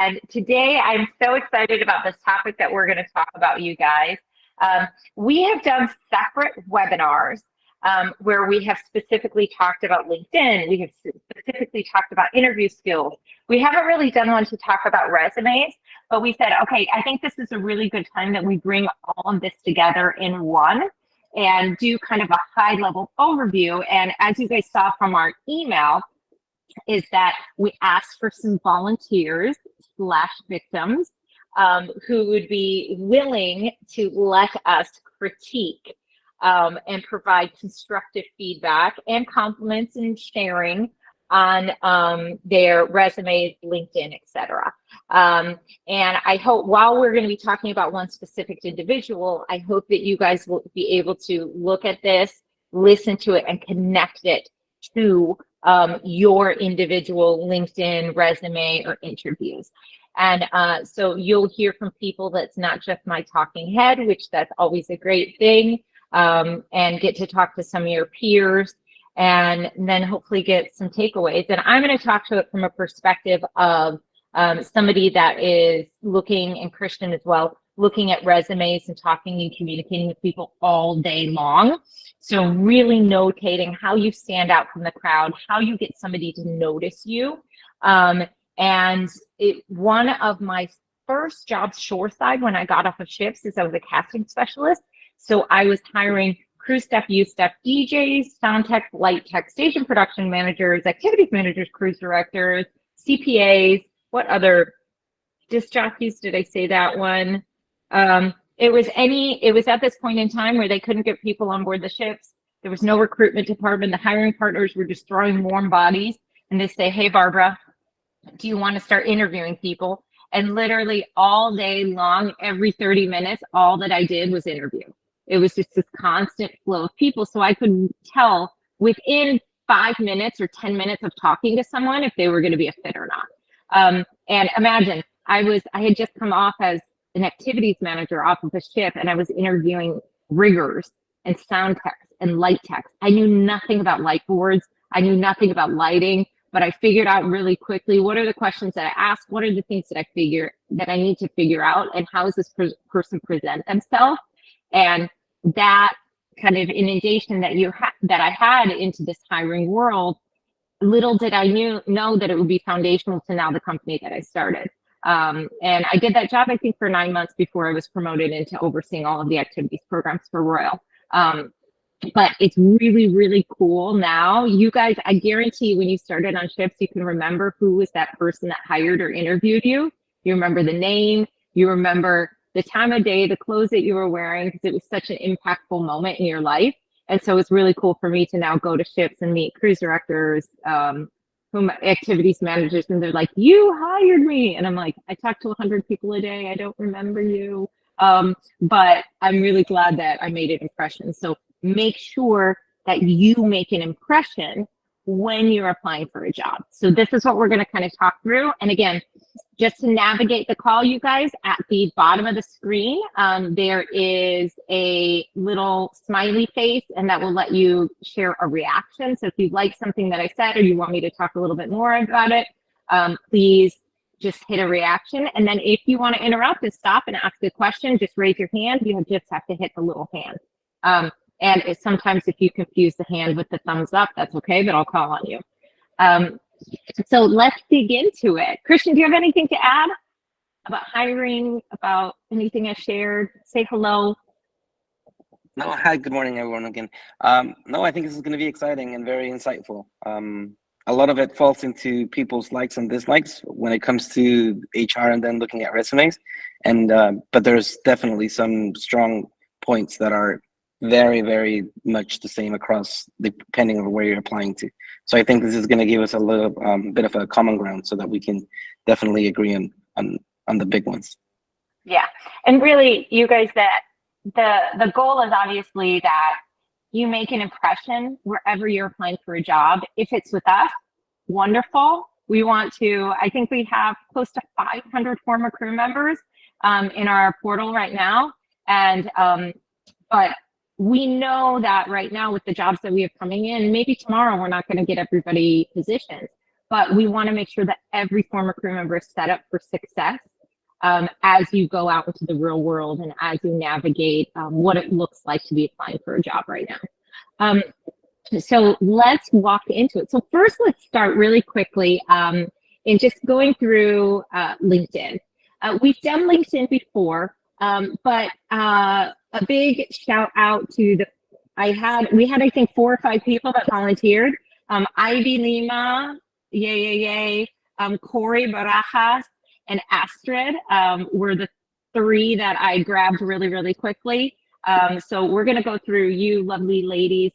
And today I'm so excited about this topic that we're going to talk about, you guys. Um, we have done separate webinars where we have specifically talked about LinkedIn. We have specifically talked about interview skills. We haven't really done one to talk about resumes, but we said, okay, I think this is a really good time that we bring all of this together in one and do kind of a high level overview. And as you guys saw from our email, is that we asked for some volunteers slash victims who would be willing to let us critique and provide constructive feedback and compliments and sharing on their resumes, LinkedIn, etc. And I hope while we're going to be talking about one specific individual, I hope that you guys will be able to look at this, listen to it, and connect it to your individual LinkedIn resume or interviews. And so you'll hear from people that's not just my talking head, which that's always a great thing, and get to talk to some of your peers and then hopefully get some takeaways. And I'm going to talk to it from a perspective of somebody that is looking, and Christian as well, looking at resumes and talking and communicating with people all day long. So really notating how you stand out from the crowd, how you get somebody to notice you. And one of my first jobs shoreside when I got off of ships is I was a casting specialist. So I was hiring crew staff, youth staff, DJs, sound tech, light tech, station production managers, activities managers, cruise directors, CPAs, what other disc jockeys, did I say that one? It was at this point in time where they couldn't get people on board the ships. There was no recruitment department. The hiring partners were just throwing warm bodies and they say, hey, Barbara, do you want to start interviewing people? And literally all day long, every 30 minutes, all that I did was interview. It was just this constant flow of people. So I could tell within 5 minutes or 10 minutes of talking to someone if they were going to be a fit or not. And imagine, I had just come off as an activities manager off of a ship, and I was interviewing riggers and sound techs and light techs. I knew nothing about light boards. I knew nothing about lighting, but I figured out really quickly what are the questions that I ask, what are the things that I need to figure out, and how does this person present themselves? And that kind of inundation that I had into this hiring world, little did I know that it would be foundational to now the company that I started. And I did that job, I think, for 9 months before I was promoted into overseeing all of the activities programs for Royal. But it's really, really cool now. You guys, I guarantee when you started on ships, you can remember who was that person that hired or interviewed you. You remember the name, you remember the time of day, the clothes that you were wearing, because it was such an impactful moment in your life. And so it's really cool for me to now go to ships and meet cruise directors, activities managers, and they're like, you hired me. And I'm like, I talk to 100 people a day. I don't remember you. But I'm really glad that I made an impression. So make sure that you make an impression when you're applying for a job. So this is what we're going to kind of talk through. And again, just to navigate the call, you guys, at the bottom of the screen, there is a little smiley face, and that will let you share a reaction. So if you like something that I said, or you want me to talk a little bit more about it, please just hit a reaction. And then if you want to interrupt and stop and ask a question, just raise your hand. You just have to hit the little hand. And sometimes if you confuse the hand with the thumbs up, that's okay, but I'll call on you. So let's dig into it. Christian, do you have anything to add about hiring, about anything I shared? Say hello. No, hi, good morning, everyone again. No, I think this is going to be exciting and very insightful. A lot of it falls into people's likes and dislikes when it comes to HR and then looking at resumes. And but there's definitely some strong points that are very, very much the same across, depending on where you're applying to. So I think this is going to give us a little bit of a common ground so that we can definitely agree on the big ones. Yeah, and really, you guys, that the goal is obviously that you make an impression wherever you're applying for a job. If it's with us, wonderful. We want to, I think we have close to 500 former crew members in our portal right now. And, but we know that right now with the jobs that we have coming in, maybe tomorrow we're not going to get everybody positioned, but we want to make sure that every former crew member is set up for success as you go out into the real world and as you navigate what it looks like to be applying for a job right now. So let's walk into it. So first, let's start really quickly in just going through LinkedIn. We've done LinkedIn before, but a big shout out to we had, I think, 4 or 5 people that volunteered. Ivy Lima, yay. Corey Barajas and Astrid were the 3 that I grabbed really, really quickly. So we're gonna go through you lovely ladies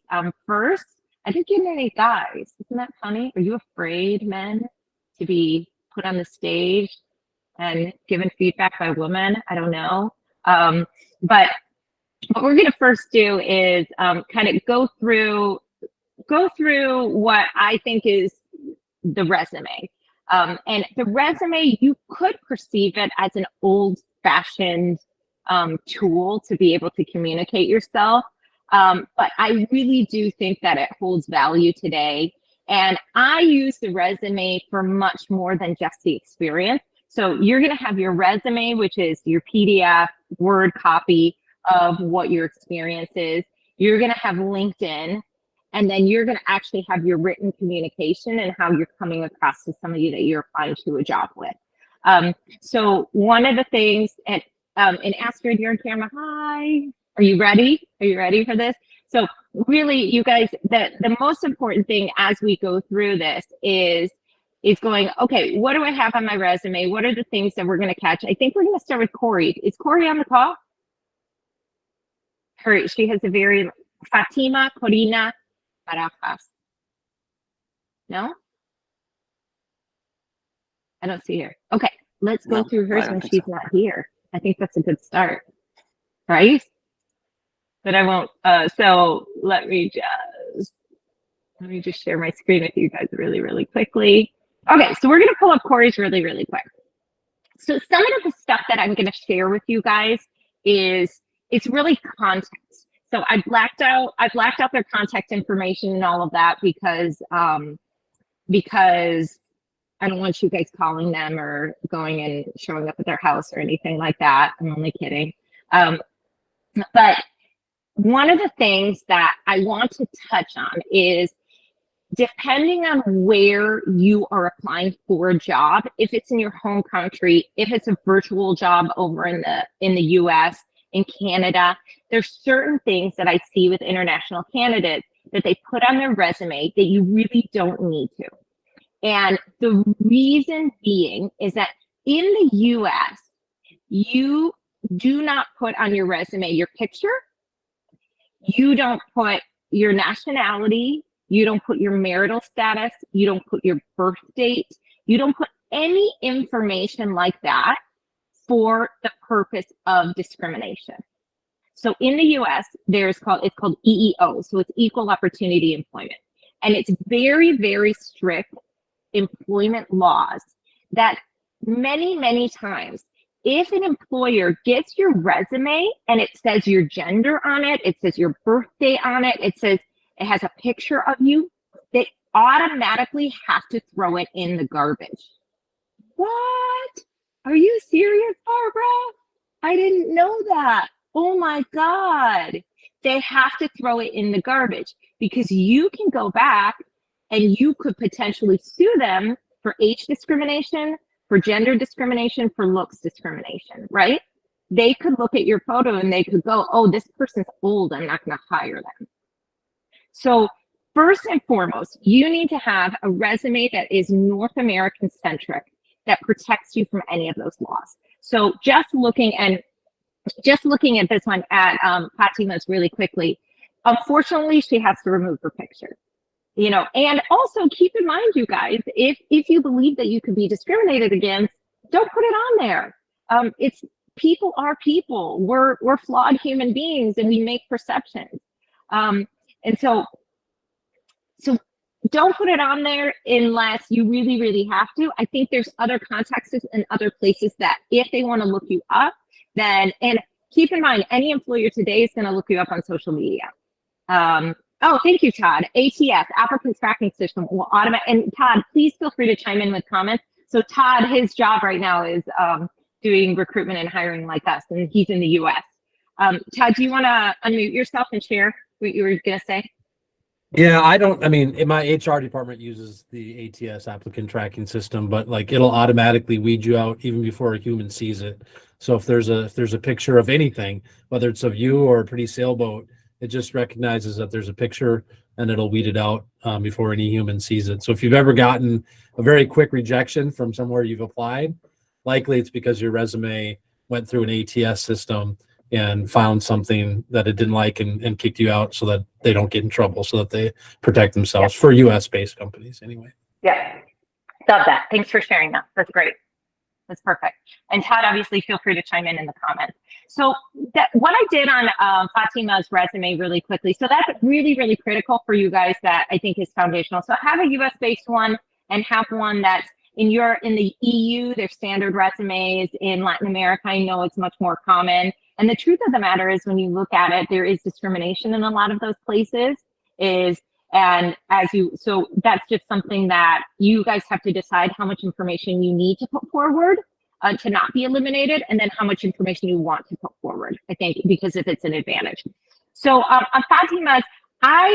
first. I think you're married guys. Isn't that funny? Are you afraid, men, to be put on the stage and given feedback by women? I don't know. But what we're gonna first do is kind of go through what I think is the resume. And the resume, you could perceive it as an old-fashioned tool to be able to communicate yourself. But I really do think that it holds value today. And I use the resume for much more than just the experience. So you're going to have your resume, which is your PDF Word copy of what your experience is. You're going to have LinkedIn, and then you're going to actually have your written communication and how you're coming across to somebody that you're applying to a job with. So one of the things, and Astrid, you're on camera. Hi. Are you ready? Are you ready for this? So really, you guys, the most important thing as we go through this is going, okay, what do I have on my resume? What are the things that we're going to catch? I think we're going to start with Corey. Is Corey on the call? She has a very, Fatima Corina Barajas. No? I don't see her. Okay, let's go through hers when she's not here. I think that's a good start, right? But I won't, so let me just share my screen with you guys really, really quickly. Okay, so we're gonna pull up Corey's really, really quick. So some of the stuff that I'm gonna share with you guys it's really context. So I blacked out their contact information and all of that because I don't want you guys calling them or going and showing up at their house or anything like that. I'm only kidding. But one of the things that I want to touch on is, depending on where you are applying for a job, if it's in your home country, if it's a virtual job over in the US, in Canada, there's certain things that I see with international candidates that they put on their resume that you really don't need to. And the reason being is that in the US, you do not put on your resume your picture, you don't put your nationality, you don't put your marital status, you don't put your birth date, you don't put any information like that for the purpose of discrimination. So in the US, it's called EEO, so it's Equal Opportunity Employment. And it's very, very strict employment laws that many, many times, if an employer gets your resume and it says your gender on it, it says your birthday on it, it says it has a picture of you, they automatically have to throw it in the garbage. What? Are you serious, Barbara? I didn't know that. Oh my God. They have to throw it in the garbage because you can go back and you could potentially sue them for age discrimination, for gender discrimination, for looks discrimination, right? They could look at your photo and they could go, oh, this person's old, I'm not gonna hire them. So first and foremost, you need to have a resume that is North American centric, that protects you from any of those laws. So just looking at this one at Fatima's really quickly, unfortunately, she has to remove her picture. You know, and also keep in mind, you guys, if you believe that you could be discriminated against, don't put it on there. It's people are people. We're flawed human beings, and we make perceptions. And so don't put it on there unless you really, really have to. I think there's other contexts and other places that if they want to look you up, then, and keep in mind, any employer today is going to look you up on social media. Oh, thank you, Todd. ATS, Applicant Tracking System, will automate. And Todd, please feel free to chime in with comments. So Todd, his job right now is doing recruitment and hiring like us, and he's in the US. Todd, do you want to unmute yourself and share what you were going to say? Yeah, I mean, in my HR department uses the ATS applicant tracking system, but like it'll automatically weed you out even before a human sees it. So if there's a picture of anything, whether it's of you or a pretty sailboat, it just recognizes that there's a picture and it'll weed it out before any human sees it. So if you've ever gotten a very quick rejection from somewhere you've applied, likely it's because your resume went through an ATS system and found something that it didn't like and kicked you out so that they don't get in trouble, so that they protect themselves for US based companies anyway. Yeah, love that. Thanks for sharing that. That's great. That's perfect. And Todd, obviously feel free to chime in the comments. So what I did on Fatima's resume really quickly, so that's really, really critical for you guys that I think is foundational. So have a US based one and have one that's in the EU, there's standard resumes. In Latin America, I know it's much more common. And the truth of the matter is when you look at it, there is discrimination in a lot of those places so that's just something that you guys have to decide how much information you need to put forward to not be eliminated, and then how much information you want to put forward, I think, because if it's an advantage. So on Fatima's,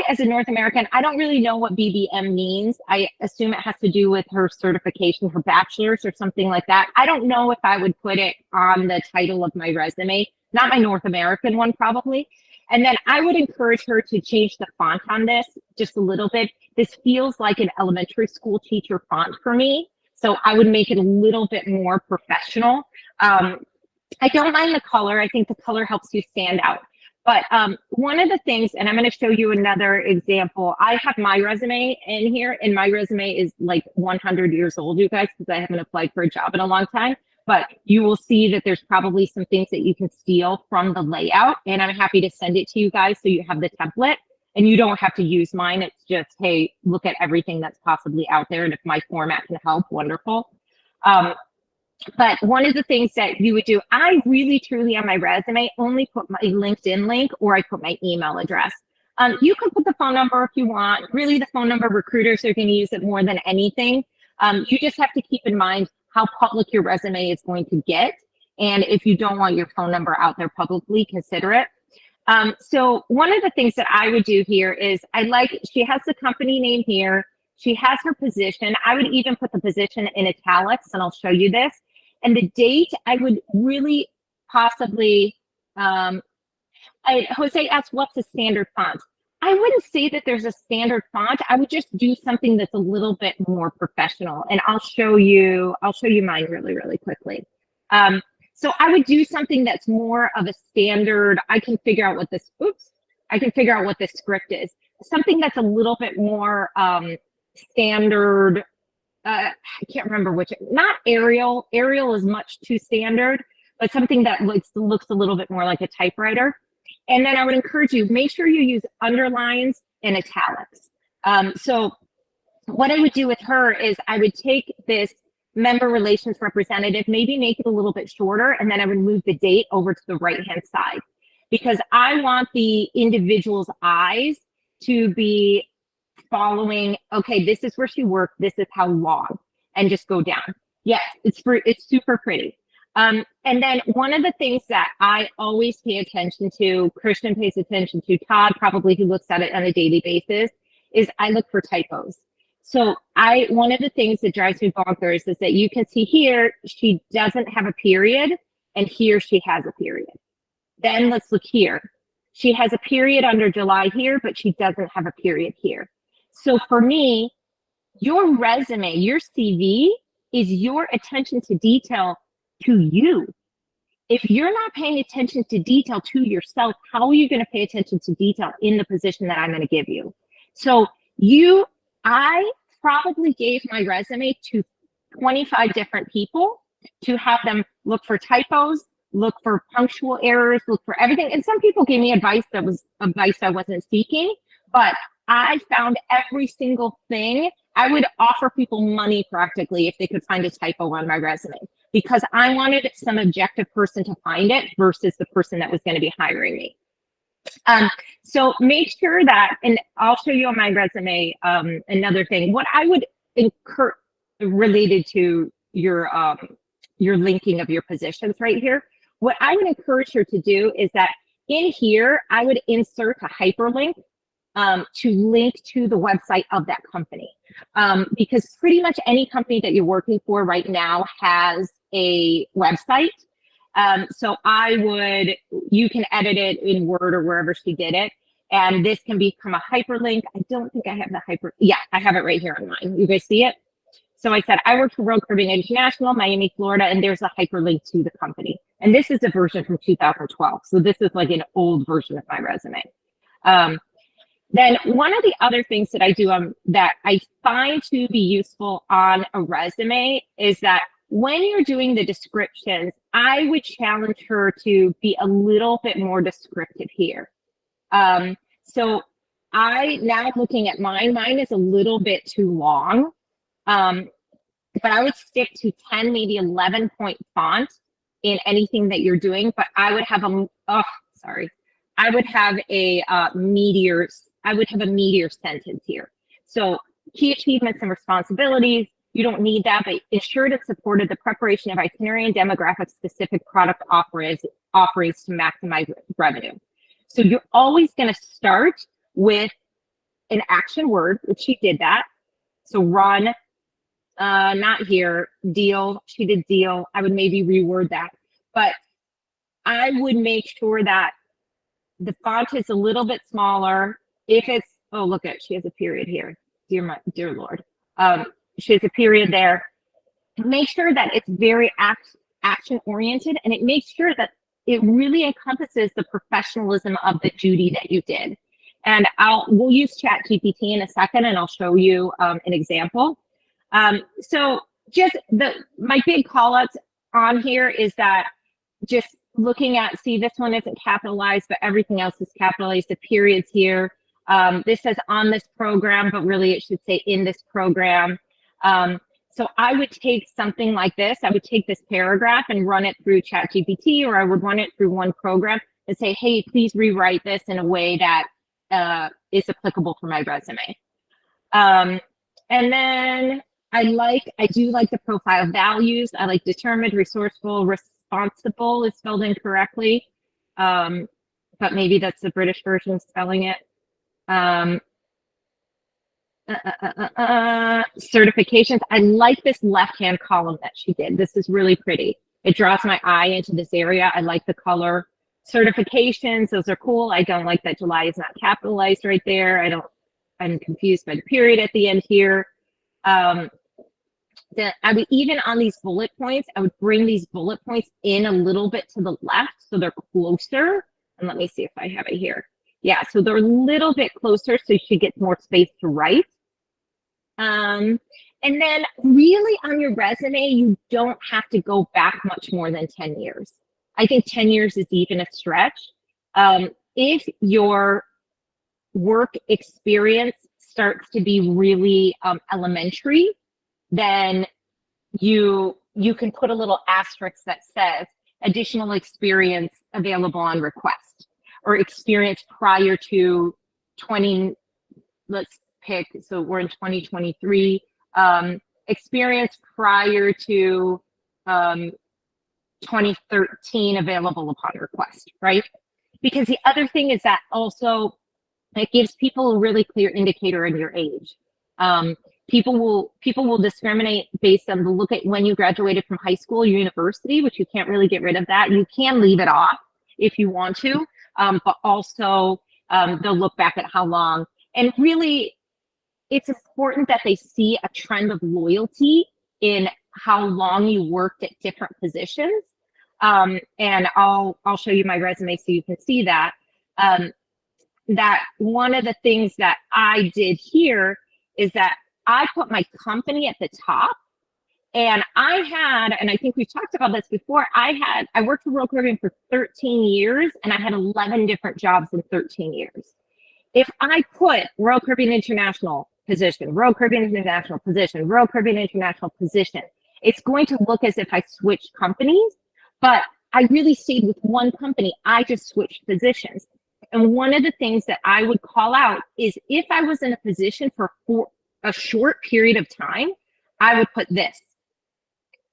as a North American, I don't really know what BBM means. I assume it has to do with her certification, her bachelor's or something like that. I don't know if I would put it on the title of my resume, not my North American one probably. And then I would encourage her to change the font on this just a little bit. This feels like an elementary school teacher font for me. So I would make it a little bit more professional. I don't mind the color. I think the color helps you stand out. But one of the things, and I'm going to show you another example. I have my resume in here, and my resume is like 100 years old, you guys, because I haven't applied for a job in a long time. But you will see that there's probably some things that you can steal from the layout, and I'm happy to send it to you guys so you have the template, and you don't have to use mine. It's just, hey, look at everything that's possibly out there, and if my format can help, wonderful. But one of the things that you would do, I really truly on my resume only put my LinkedIn link, or I put my email address. You can put the phone number if you want. Really, the phone number, recruiters are going to use it more than anything. You just have to keep in mind how public your resume is going to get. And if you don't want your phone number out there publicly, consider it. So one of the things that I would do here is she has the company name here. She has her position. I would even put the position in italics, and I'll show you this. And the date, I would really possibly, Jose asked, what's the standard font? I wouldn't say that there's a standard font. I would just do something that's a little bit more professional. And I'll show you mine really, really quickly. So I would do something that's more of a standard. I can figure out what this script is. Something that's a little bit more standard. I can't remember which, not Arial. Arial is much too standard, but something that looks a little bit more like a typewriter. And then I would encourage you, make sure you use underlines and italics. So what I would do with her is I would take this member relations representative, maybe make it a little bit shorter, and then I would move the date over to the right-hand side, because I want the individual's eyes to be following, okay, this is where she worked, this is how long, and just go down. Yes, it's super pretty. And then one of the things that I always pay attention to, Christian pays attention to, Todd probably, who looks at it on a daily basis, is I look for typos. So one of the things that drives me bonkers is that you can see here, she doesn't have a period, and here she has a period. Then let's look here. She has a period under July here, but she doesn't have a period here. So for me, your resume, your CV is your attention to detail to you. If you're not paying attention to detail to yourself, how are you going to pay attention to detail in the position that I'm going to give you? So I probably gave my resume to 25 different people to have them look for typos, look for punctual errors, look for everything. And some people gave me advice that was advice I wasn't seeking, but I found every single thing. I would offer people money practically if they could find a typo on my resume, because I wanted some objective person to find it versus the person that was going to be hiring me. So make sure that, and I'll show you on my resume another thing. What I would incur related to your linking of your positions right here. What I would encourage her to do is that in here, I would insert a hyperlink to link to the website of that company. Because pretty much any company that you're working for right now has a website. So you can edit it in Word or wherever she did it. And this can become a hyperlink. I don't think I have yeah, I have it right here on mine. You guys see it? So I said, I work for Royal Caribbean International, Miami, Florida, and there's a hyperlink to the company. And this is a version from 2012. So this is like an old version of my resume. Then one of the other things that I do that I find to be useful on a resume is that when you're doing the descriptions, I would challenge her to be a little bit more descriptive here. So now looking at mine is a little bit too long, but I would stick to 10, maybe 11 point font in anything that you're doing, but I would have I would have a meteor sentence here. So key achievements and responsibilities, you don't need that, but ensured it supported the preparation of itinerary and demographic specific product offerings to maximize revenue. So you're always going to start with an action word, which she did that. So run, not here, deal, she did deal. I would maybe reword that, but I would make sure that the font is a little bit smaller. If it's, oh, look at, she has a period here. Dear Lord. She has a period there. Make sure that it's very action oriented, and it makes sure that it really encompasses the professionalism of the duty that you did. And we'll use ChatGPT in a second, and I'll show you an example. So just my big call outs on here is that just looking at, see, this one isn't capitalized, but everything else is capitalized. The periods here. This says on this program, but really it should say in this program. So I would take something like this. I would take this paragraph and run it through ChatGPT, or I would run it through one program and say, hey, please rewrite this in a way that is applicable for my resume. And then I do like the profile values. I like determined, resourceful, responsible is spelled incorrectly, but maybe that's the British version spelling it. Certifications. I like this left-hand column that she did. This is really pretty. It draws my eye into this area. I like the color. Certifications, those are cool. I don't like that July is not capitalized right there. I'm confused by the period at the end here. I would, even on these bullet points, I would bring these bullet points in a little bit to the left so they're closer. And let me see if I have it here. Yeah, so they're a little bit closer so she gets more space to write. And then really on your resume, you don't have to go back much more than 10 years. I think 10 years is even a stretch. If your work experience starts to be really elementary, then you can put a little asterisk that says additional experience available on request, or experience prior to let's pick, so we're in 2023, experience prior to 2013 available upon request, right? Because the other thing is that also it gives people a really clear indicator of your age. People will discriminate based on the look at when you graduated from high school or university, which you can't really get rid of that. You can leave it off if you want to, but also they'll look back at how long. And really, it's important that they see a trend of loyalty in how long you worked at different positions. And I'll show you my resume so you can see that. That one of the things that I did here is that I put my company at the top, and and I think we've talked about this before, I worked for Royal Caribbean for 13 years, and I had 11 different jobs in 13 years. If I put Royal Caribbean International position, Royal Caribbean International position, Royal Caribbean International position, it's going to look as if I switched companies, but I really stayed with one company. I just switched positions. And one of the things that I would call out is if I was in a position for a short period of time, I would put this: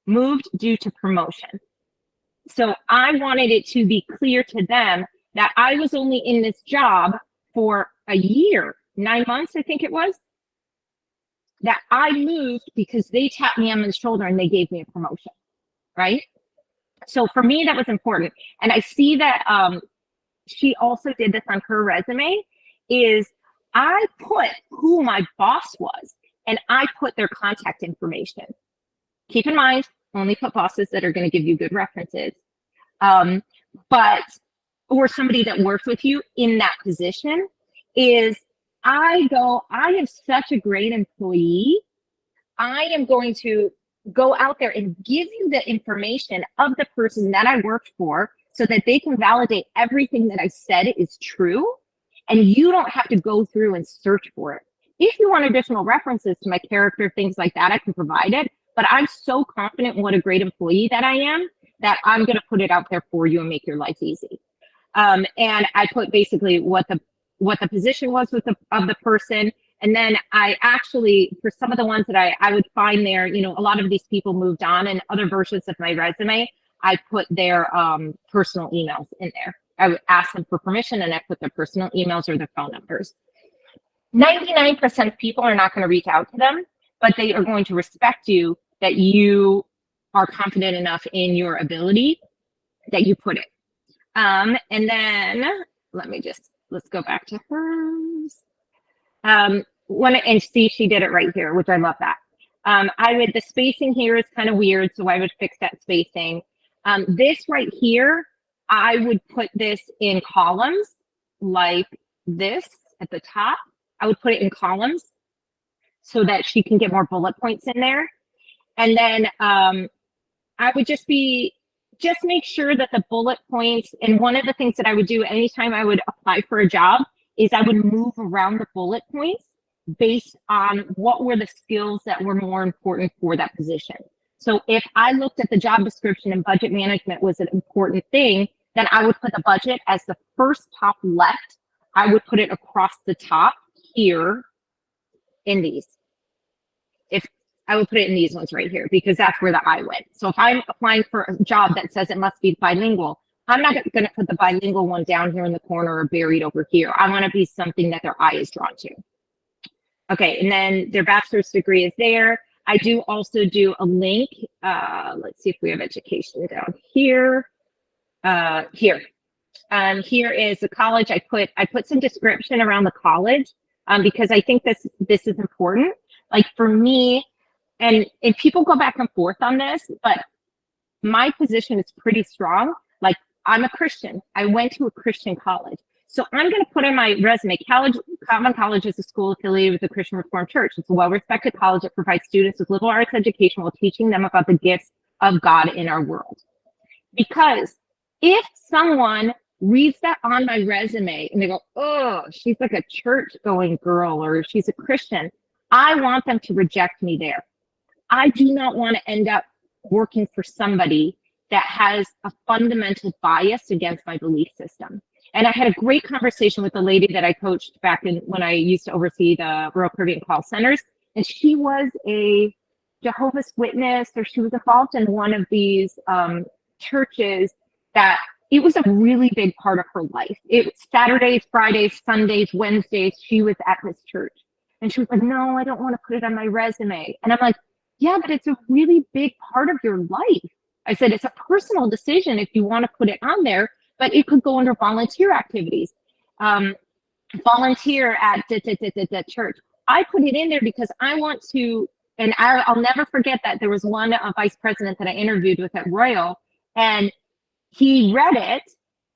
moved due to promotion. So I wanted it to be clear to them that I was only in this job for a year, 9 months, I think it was, that I moved because they tapped me on the shoulder and they gave me a promotion, right? So for me, that was important. And I see that she also did this on her resume, is I put who my boss was and I put their contact information. Keep in mind, only put bosses that are going to give you good references. But, or somebody that worked with you in that position, is I have such a great employee. I am going to go out there and give you the information of the person that I worked for so that they can validate everything that I said is true. And you don't have to go through and search for it. If you want additional references to my character, things like that, I can provide it. But I'm so confident in what a great employee that I am that I'm going to put it out there for you and make your life easy. And I put basically what the position was with of the person. And then I actually, for some of the ones that I would find there, you know, a lot of these people moved on, and other versions of my resume, I put their personal emails in there. I would ask them for permission and I put their personal emails or their phone numbers. 99% of people are not going to reach out to them, but they are going to respect you, that you are confident enough in your ability that you put it. And then let's go back to hers. And see, she did it right here, which I love that. The spacing here is kind of weird, so I would fix that spacing. This right here, I would put this in columns like this at the top. I would put it in columns so that she can get more bullet points in there. And then I would just make sure that the bullet points, and one of the things that I would do anytime I would apply for a job is I would move around the bullet points based on what were the skills that were more important for that position. So if I looked at the job description and budget management was an important thing, then I would put the budget as the first top left. I would put it across the top here in these. I would put it in these ones right here because that's where the I went. So if I'm applying for a job that says it must be bilingual, I'm not going to put the bilingual one down here in the corner or buried over here. I want to be something that their eye is drawn to. Okay, and then their bachelor's degree is there. I do also do a link. Let's see if we have education down here. Here is the college. I put some description around the college because I think this is important. Like for me, and people go back and forth on this, but my position is pretty strong. Like I'm a Christian. I went to a Christian college. So I'm going to put in my resume, Calvin College is a school affiliated with the Christian Reformed Church. It's a well-respected college that provides students with liberal arts education while teaching them about the gifts of God in our world. Because if someone reads that on my resume and they go, oh, she's like a church-going girl, or she's a Christian, I want them to reject me there. I do not want to end up working for somebody that has a fundamental bias against my belief system. And I had a great conversation with the lady that I coached back when I used to oversee the Rural Caribbean call centers. And she was a Jehovah's Witness, or she was involved in one of these churches that it was a really big part of her life. It was Saturdays, Fridays, Sundays, Wednesdays, she was at this church. And she was like, no, I don't want to put it on my resume. And I'm like, yeah, but it's a really big part of your life. I said, it's a personal decision if you want to put it on there, but it could go under volunteer activities. Volunteer at the church. I put it in there because I want to, and I'll never forget that there was one vice president that I interviewed with at Royal, and he read it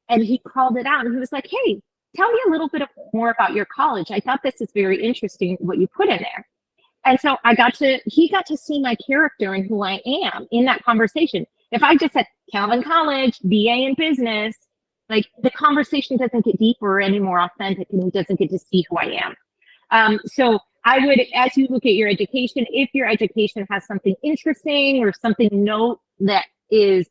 and he called it out and he was like, hey, tell me a little bit more about your college. I thought this is very interesting what you put in there. And so he got to see my character and who I am in that conversation. If I just said Calvin College, BA in business, like the conversation doesn't get deeper or any more authentic, and he doesn't get to see who I am. So I would, as you look at your education, if your education has something interesting or something note that is,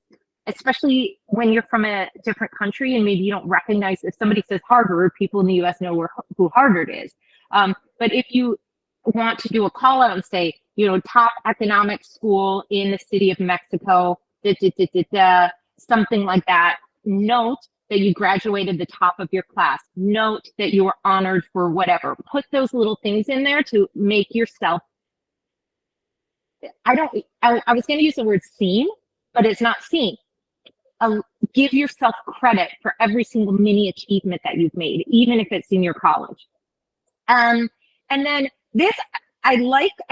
especially when you're from a different country and maybe you don't recognize, if somebody says Harvard, people in the US know who Harvard is. But if you want to do a call out and say, top economic school in the city of Mexico, something like that, note that you graduated the top of your class, note that you were honored for whatever. Put those little things in there to make yourself, I was going to use the word seen, but it's not seen. Give yourself credit for every single mini achievement that you've made, even if it's in your college. And then this, I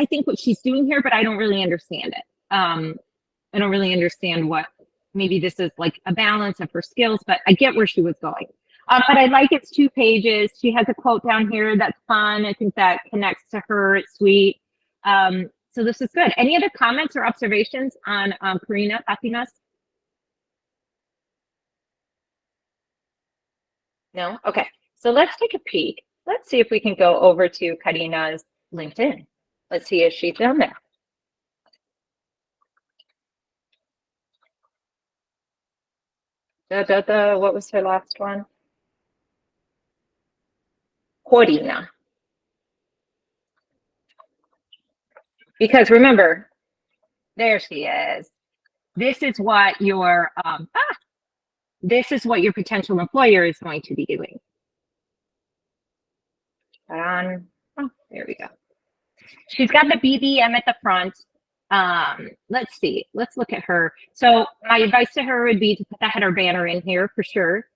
think what she's doing here, but I don't really understand it. I don't really understand what, maybe this is like a balance of her skills, but I get where she was going. But I like it's 2 pages. She has a quote down here that's fun. I think that connects to her. It's sweet. So this is good. Any other comments or observations on Karina Fatimas? No? Okay. So let's take a peek. Let's see if we can go over to Karina's LinkedIn. Let's see if she's down there. What was her last one? Corina. Because remember, there she is. This is what your this is what your potential employer is going to be doing. Oh, there we go. She's got the BBM at the front. Let's see. Let's look at her. So my advice to her would be to put the header banner in here for sure.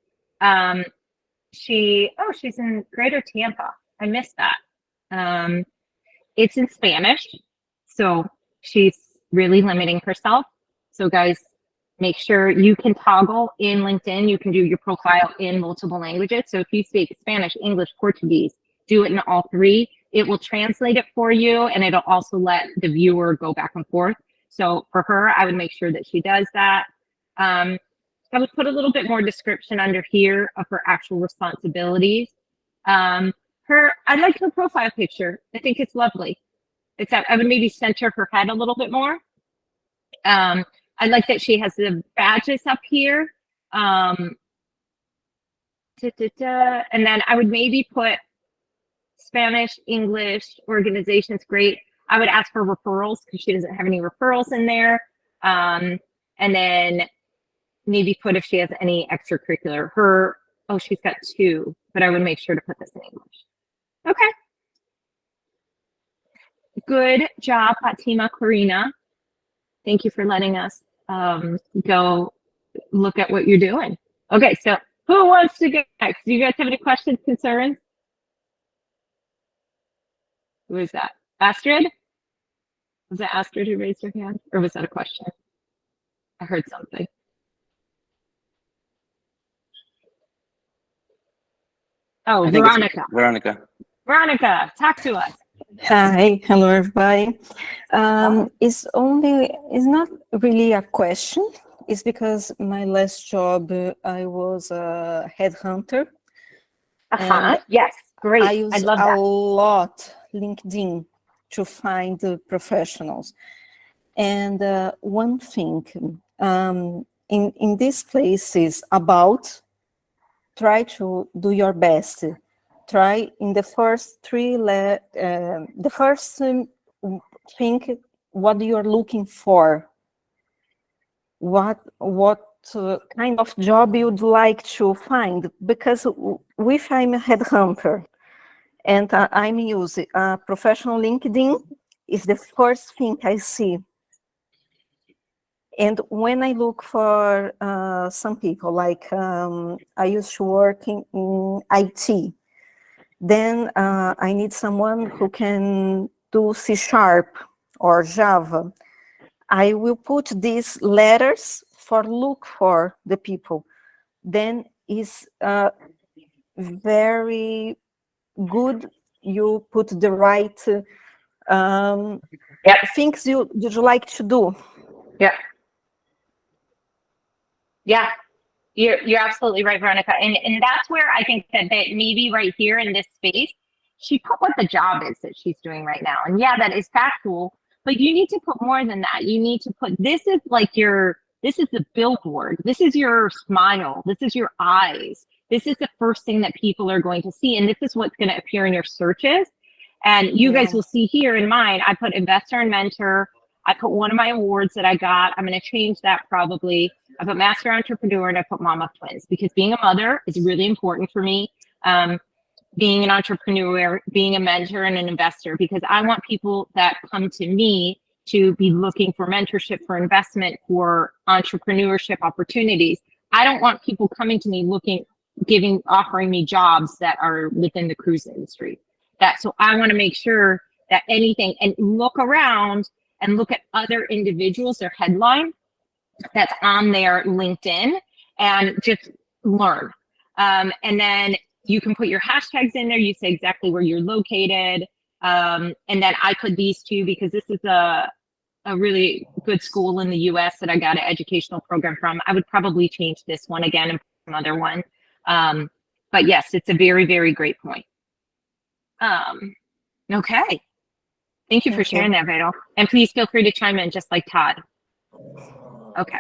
She's in Greater Tampa. I missed that. It's in Spanish, so she's really limiting herself. So guys, make sure you can toggle in LinkedIn. You can do your profile in multiple languages. So if you speak Spanish, English, Portuguese, do it in all 3. It will translate it for you, and it'll also let the viewer go back and forth. So for her, I would make sure that she does that. I would put a little bit more description under here of her actual responsibilities. I like her profile picture. I think it's lovely. Except I would maybe center her head a little bit more. I like that she has the badges up here. And then I would maybe put Spanish, English, organizations, great. I would ask for referrals because she doesn't have any referrals in there. And then maybe put if she has any extracurricular. She's got 2, but I would make sure to put this in English. Okay. Good job, Fatima Karina. Thank you for letting us go look at what you're doing. Okay, so who wants to go next? Do you guys have any questions, concerns? Who is that? Astrid? Was that Astrid who raised her hand? Or was that a question? I heard something. Oh, Veronica. Veronica, talk to us. Hi, hello everybody. It's not really a question. It's because my last job, I was a headhunter. Yes, great. I use love that. a lot LinkedIn to find the professionals. And one thing, in this place is about, try to do your best. Try in the first 3, the first thing, what you're looking for. What kind of job you'd like to find? Because if I'm a headhunter and I'm using professional LinkedIn, is the first thing I see. And when I look for some people, like I used to work in IT, then I need someone who can do C# or Java. I will put these letters for look for the people. Then is very good. You put the right things you'd like to do. Yeah, you're absolutely right, Veronica. And that's where I think that maybe right here in this space, she put what the job is that she's doing right now. And yeah, that is factual, but you need to put more than that. You need to put, this is like your This is the billboard. This is your smile. This is your eyes. This is the first thing that people are going to see. And this is what's going to appear in your searches. And you guys will see here in mine, I put investor and mentor. I put one of my awards that I got. I'm going to change that probably. I put master entrepreneur and I put mom of twins because being a mother is really important for me. Being an entrepreneur, being a mentor and an investor, because I want people that come to me to be looking for mentorship, for investment, for entrepreneurship opportunities. I don't want people coming to me offering me jobs that are within the cruise industry. So I want to make sure that anything, and look around and look at other individuals, their headline that's on their LinkedIn, and just learn. And then you can put your hashtags in there. You say exactly where you're located. And then I put these two because this is a really good school in the US that I got an educational program from. I would probably change this one again and put another one. But yes, it's a very, very great point. Okay. Thank you for sharing that, Vedal. And please feel free to chime in just like Todd. Okay.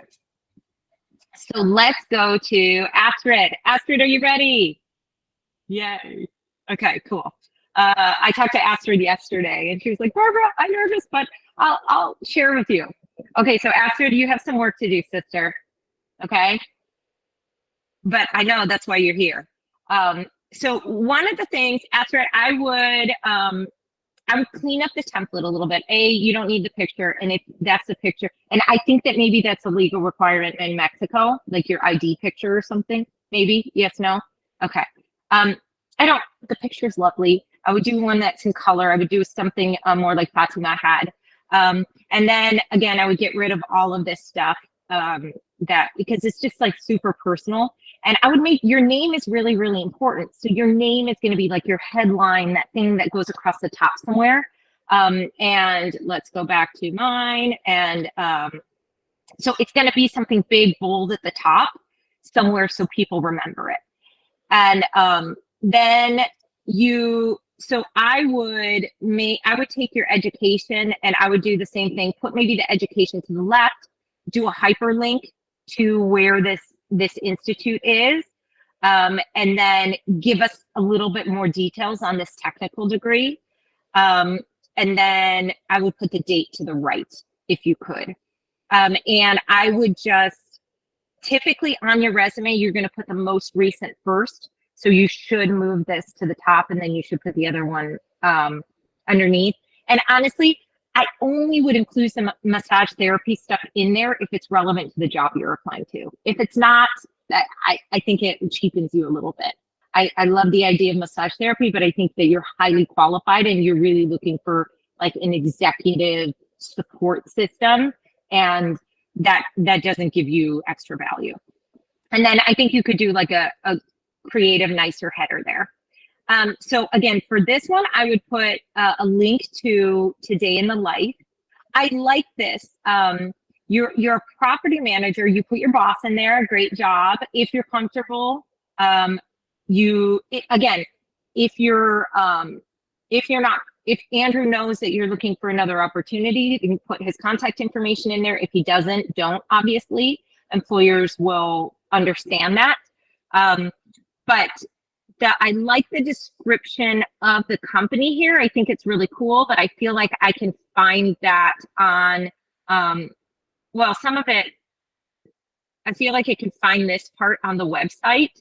So let's go to Astrid. Astrid, are you ready? Yay. Okay, cool. I talked to Astrid yesterday and she was like, Barbara, I'm nervous, but I'll share with you. Okay, so Astrid, you have some work to do, sister. Okay. But I know that's why you're here. So one of the things, Astrid, I would clean up the template a little bit. You don't need the picture, and if that's the picture, and I think that maybe that's a legal requirement in Mexico, like your ID picture or something, maybe, yes, no? Okay. The picture's lovely. I would do one that's in color. I would do something more like Fatima had. And then again, I would get rid of all of this stuff because it's just like super personal. And I would make your name is really, really important. So your name is going to be like your headline, that thing that goes across the top somewhere. And let's go back to mine. And so it's going to be something big, bold at the top somewhere so people remember it. And then so I would take your education and I would do the same thing, put maybe the education to the left, do a hyperlink to where this institute is, and then give us a little bit more details on this technical degree. And then I would put the date to the right, if you could. And I would just, typically on your resume, you're going to put the most recent first. So you should move this to the top and then you should put the other one underneath. And honestly, I only would include some massage therapy stuff in there if it's relevant to the job you're applying to. If it's not, I think it cheapens you a little bit. I love the idea of massage therapy, but I think that you're highly qualified and you're really looking for like an executive support system, and that doesn't give you extra value. And then I think you could do like a creative, nicer header there. So again, for this one, I would put a link to Today in the Life. I like this. You're a property manager. You put your boss in there. Great job. If you're comfortable, if Andrew knows that you're looking for another opportunity, you can put his contact information in there. If he doesn't, don't, obviously. Employers will understand that. But I like the description of the company here. I think it's really cool, but I feel like I can find that on, some of it, I feel like I can find this part on the website.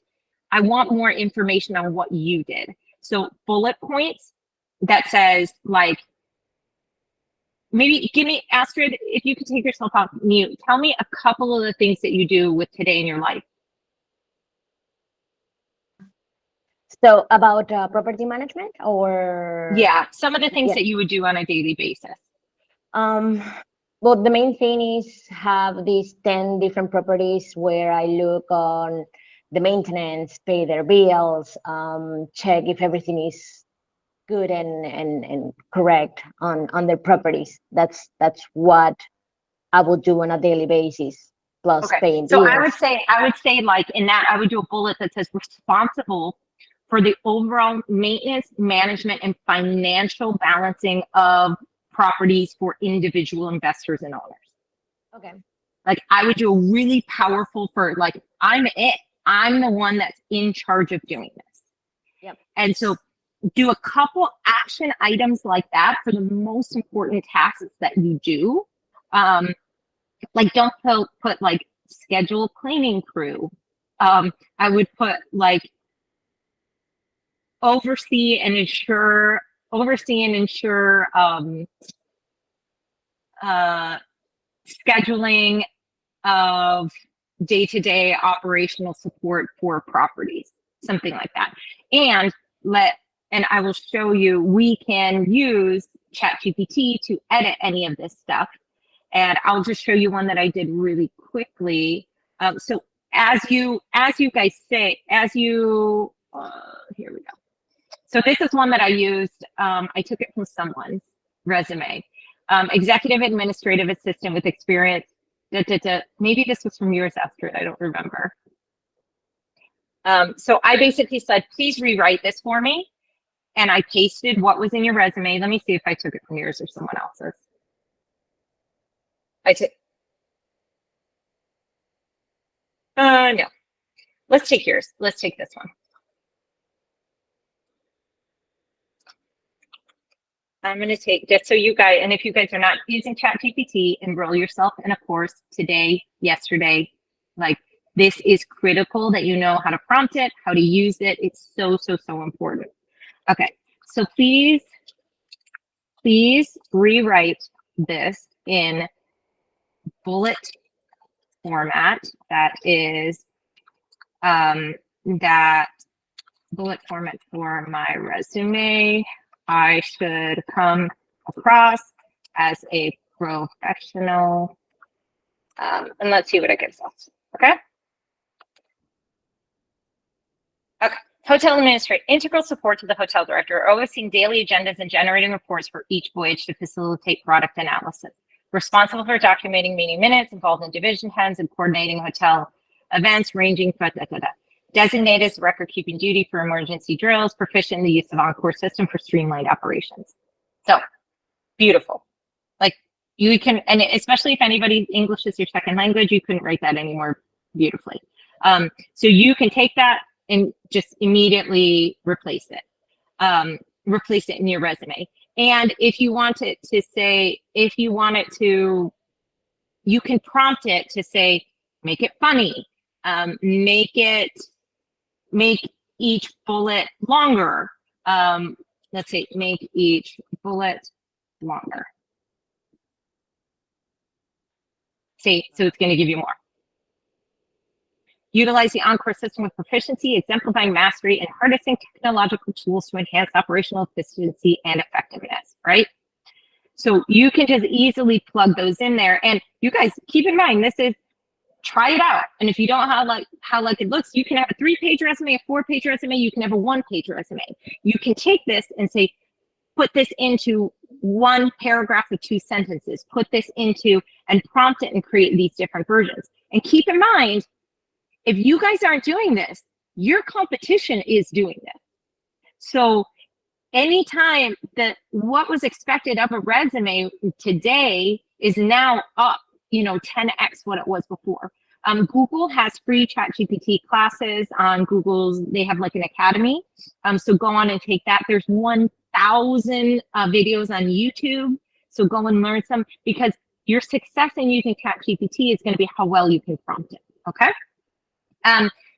I want more information on what you did. So bullet points that says like, maybe give me, Astrid, if you could take yourself off mute, tell me a couple of the things that you do with Today in Your Life. So about property management, or? Yeah, some of the things that you would do on a daily basis. Well, the main thing is have these 10 different properties where I look on the maintenance, pay their bills, check if everything is good and correct on their properties. That's what I would do on a daily basis, plus paying bills. So I would say like in that, I would do a bullet that says responsible for the overall maintenance, management, and financial balancing of properties for individual investors and owners. Okay. Like I would do a really powerful for like, I'm the one that's in charge of doing this. Yep. And so do a couple action items like that for the most important tasks that you do. Like don't put like schedule cleaning crew. I would put like oversee and ensure scheduling of day-to-day operational support for properties, something like that. And I will show you, we can use ChatGPT to edit any of this stuff. And I'll just show you one that I did really quickly. So as you guys say, here we go. So this is one that I used. I took it from someone's resume. Executive administrative assistant with experience. Maybe this was from yours, Astrid. I don't remember. So I basically said, please rewrite this for me. And I pasted what was in your resume. Let me see if I took it from yours or someone else's. No. Let's take yours. Let's take this one. I'm going to take, just so you guys, and if you guys are not using ChatGPT, enroll yourself in a course today, yesterday. Like this is critical that you know how to prompt it, how to use it. It's so, so, so important. Okay, so please rewrite this in bullet format. That is that bullet format for my resume. I should come across as a professional, and let's see what it gives us. Okay. Okay. Hotel administrator, integral support to the hotel director, overseeing daily agendas and generating reports for each voyage to facilitate product analysis. Responsible for documenting meeting minutes, involved in division heads and coordinating hotel events ranging from designated as record-keeping duty for emergency drills, proficient in the use of Encore system for streamlined operations. So, beautiful. Like, you can, and especially if anybody, English is your second language, you couldn't write that any more beautifully. So you can take that and just immediately replace it in your resume. And if you want it to say, you can prompt it to say, make it funny, make each bullet longer. Let's say make each bullet longer. See, so it's going to give you more. Utilize the Encore system with proficiency, exemplifying mastery, and harnessing technological tools to enhance operational efficiency and effectiveness, right? So you can just easily plug those in there. And you guys, keep in mind, this is, try it out. And if you don't have like how it looks, you can have a 3-page resume, a 4-page resume, you can have a 1-page resume. You can take this and say, put this into 1 paragraph of 2 sentences, put this into, and prompt it and create these different versions. And keep in mind, if you guys aren't doing this, your competition is doing this. So anytime that what was expected of a resume today is now up, 10x what it was before. Google has free ChatGPT classes on Google's, they have like an academy. So go on and take that. There's 1,000 videos on YouTube. So go and learn some, because your success in using ChatGPT is going to be how well you can prompt it. Okay.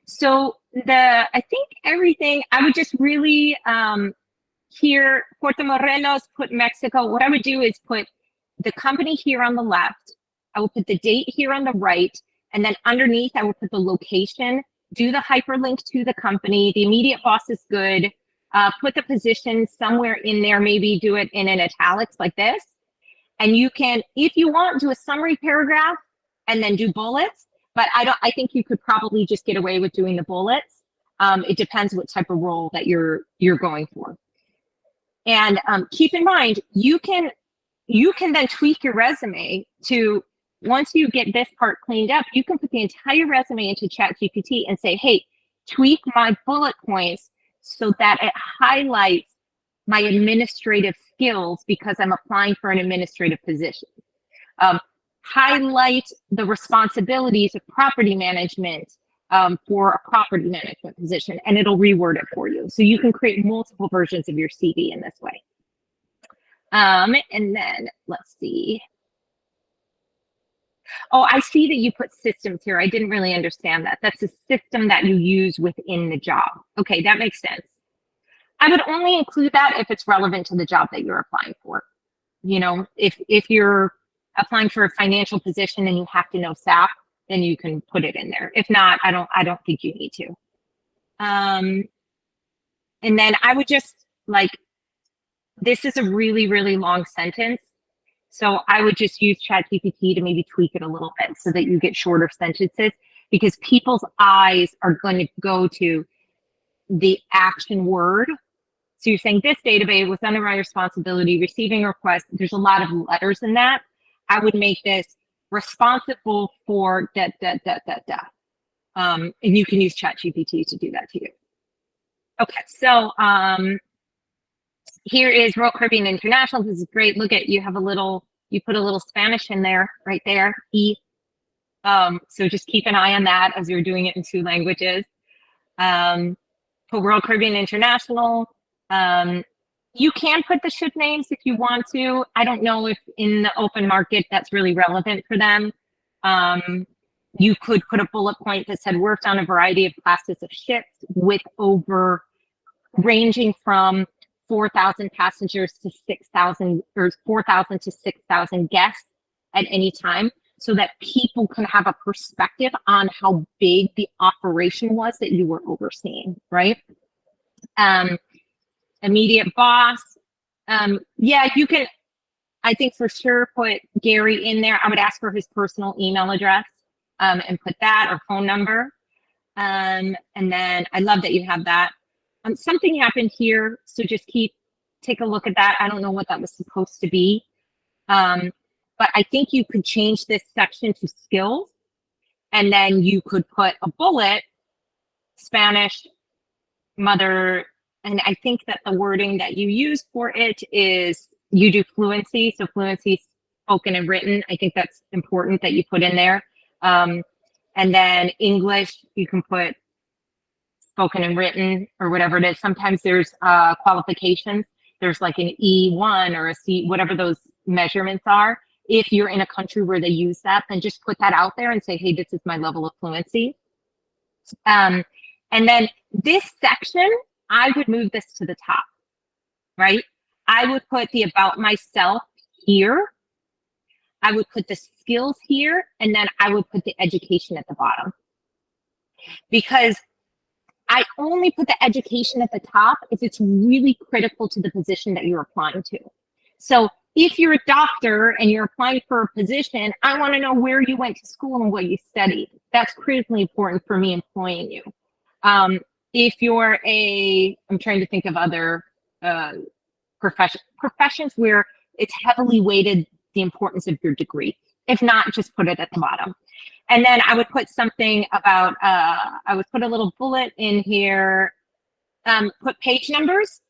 So I think everything, I would just really, here, Puerto Morelos, put Mexico. What I would do is put the company here on the left. I will put the date here on the right. And then underneath, I will put the location, do the hyperlink to the company. The immediate boss is good. Put the position somewhere in there, maybe do it in an italics like this. And you can, if you want, do a summary paragraph and then do bullets. But I think you could probably just get away with doing the bullets. It depends what type of role that you're going for. And keep in mind, you can then tweak your resume to, once you get this part cleaned up, you can put the entire resume into ChatGPT and say, hey, tweak my bullet points so that it highlights my administrative skills because I'm applying for an administrative position. highlight the responsibilities of property management for a property management position, and it'll reword it for you. So you can create multiple versions of your CV in this way. And then let's see. Oh, I see that you put systems here. I didn't really understand that. That's a system that you use within the job. Okay, that makes sense. I would only include that if it's relevant to the job that you're applying for. You know, if you're applying for a financial position and you have to know SAP, then you can put it in there. If not, I don't think you need to. And then I would just like, this is a really, really long sentence. So I would just use ChatGPT to maybe tweak it a little bit so that you get shorter sentences, because people's eyes are going to go to the action word. So you're saying this database was under my responsibility, receiving requests. There's a lot of letters in that. I would make this responsible for da. And you can use ChatGPT to do that to you. Okay, so here is Royal Caribbean International. This is great. Look at, you have a little, you put a little Spanish in there, right there, E. So just keep an eye on that as you're doing it in 2 languages. For Royal Caribbean International, you can put the ship names if you want to. I don't know if in the open market that's really relevant for them. You could put a bullet point that said worked on a variety of classes of ships with over, ranging from 4,000 passengers to 6,000, or 4,000 to 6,000 guests at any time, so that people can have a perspective on how big the operation was that you were overseeing, right? Immediate boss. Yeah, you can, I think for sure put Gary in there. I would ask for his personal email address and put that, or phone number. And then I love that you have that. Something happened here, so just take a look at that. I don't know what that was supposed to be. But I think you could change this section to skills, and then you could put a bullet, Spanish, mother, and I think that the wording that you use for it is, you do fluency, so fluency spoken and written. I think that's important that you put in there. And then English, you can put spoken and written, or whatever it is. Sometimes there's qualifications. There's like an E1 or a C, whatever those measurements are. If you're in a country where they use that, then just put that out there and say, hey, this is my level of fluency. And then this section, I would move this to the top, right? I would put the about myself here. I would put the skills here, and then I would put the education at the bottom. Because I only put the education at the top if it's really critical to the position that you're applying to. So if you're a doctor and you're applying for a position, I want to know where you went to school and what you studied. That's critically important for me employing you. If you're I'm trying to think of other professions where it's heavily weighted the importance of your degree. If not, just put it at the bottom. And then I would put something about, I would put a little bullet in here, put page numbers,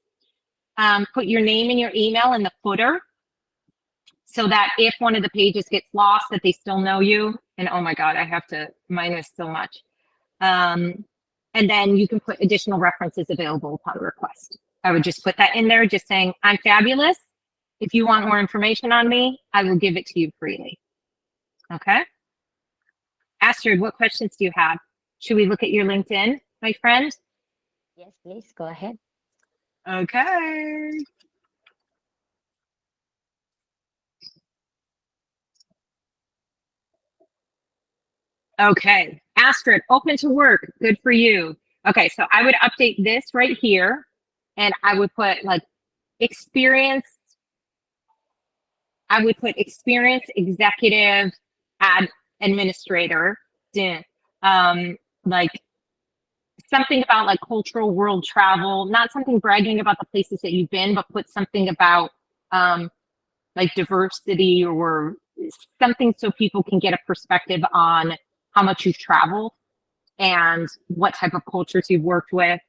put your name and your email in the footer, so that if one of the pages gets lost, that they still know you. And oh my God, I have to minus so much. And then you can put additional references available upon request. I would just put that in there, just saying, I'm fabulous. If you want more information on me, I will give it to you freely. Okay. Astrid, what questions do you have? Should we look at your LinkedIn, my friend? Yes, please go ahead. Okay. Okay, Astrid, open to work, good for you. Okay, so I would update this right here, and I would put like experience. I would put experience executive administrator. Like something about like cultural world travel, not something bragging about the places that you've been, but put something about like diversity or something so people can get a perspective on how much you've traveled and what type of cultures you've worked with.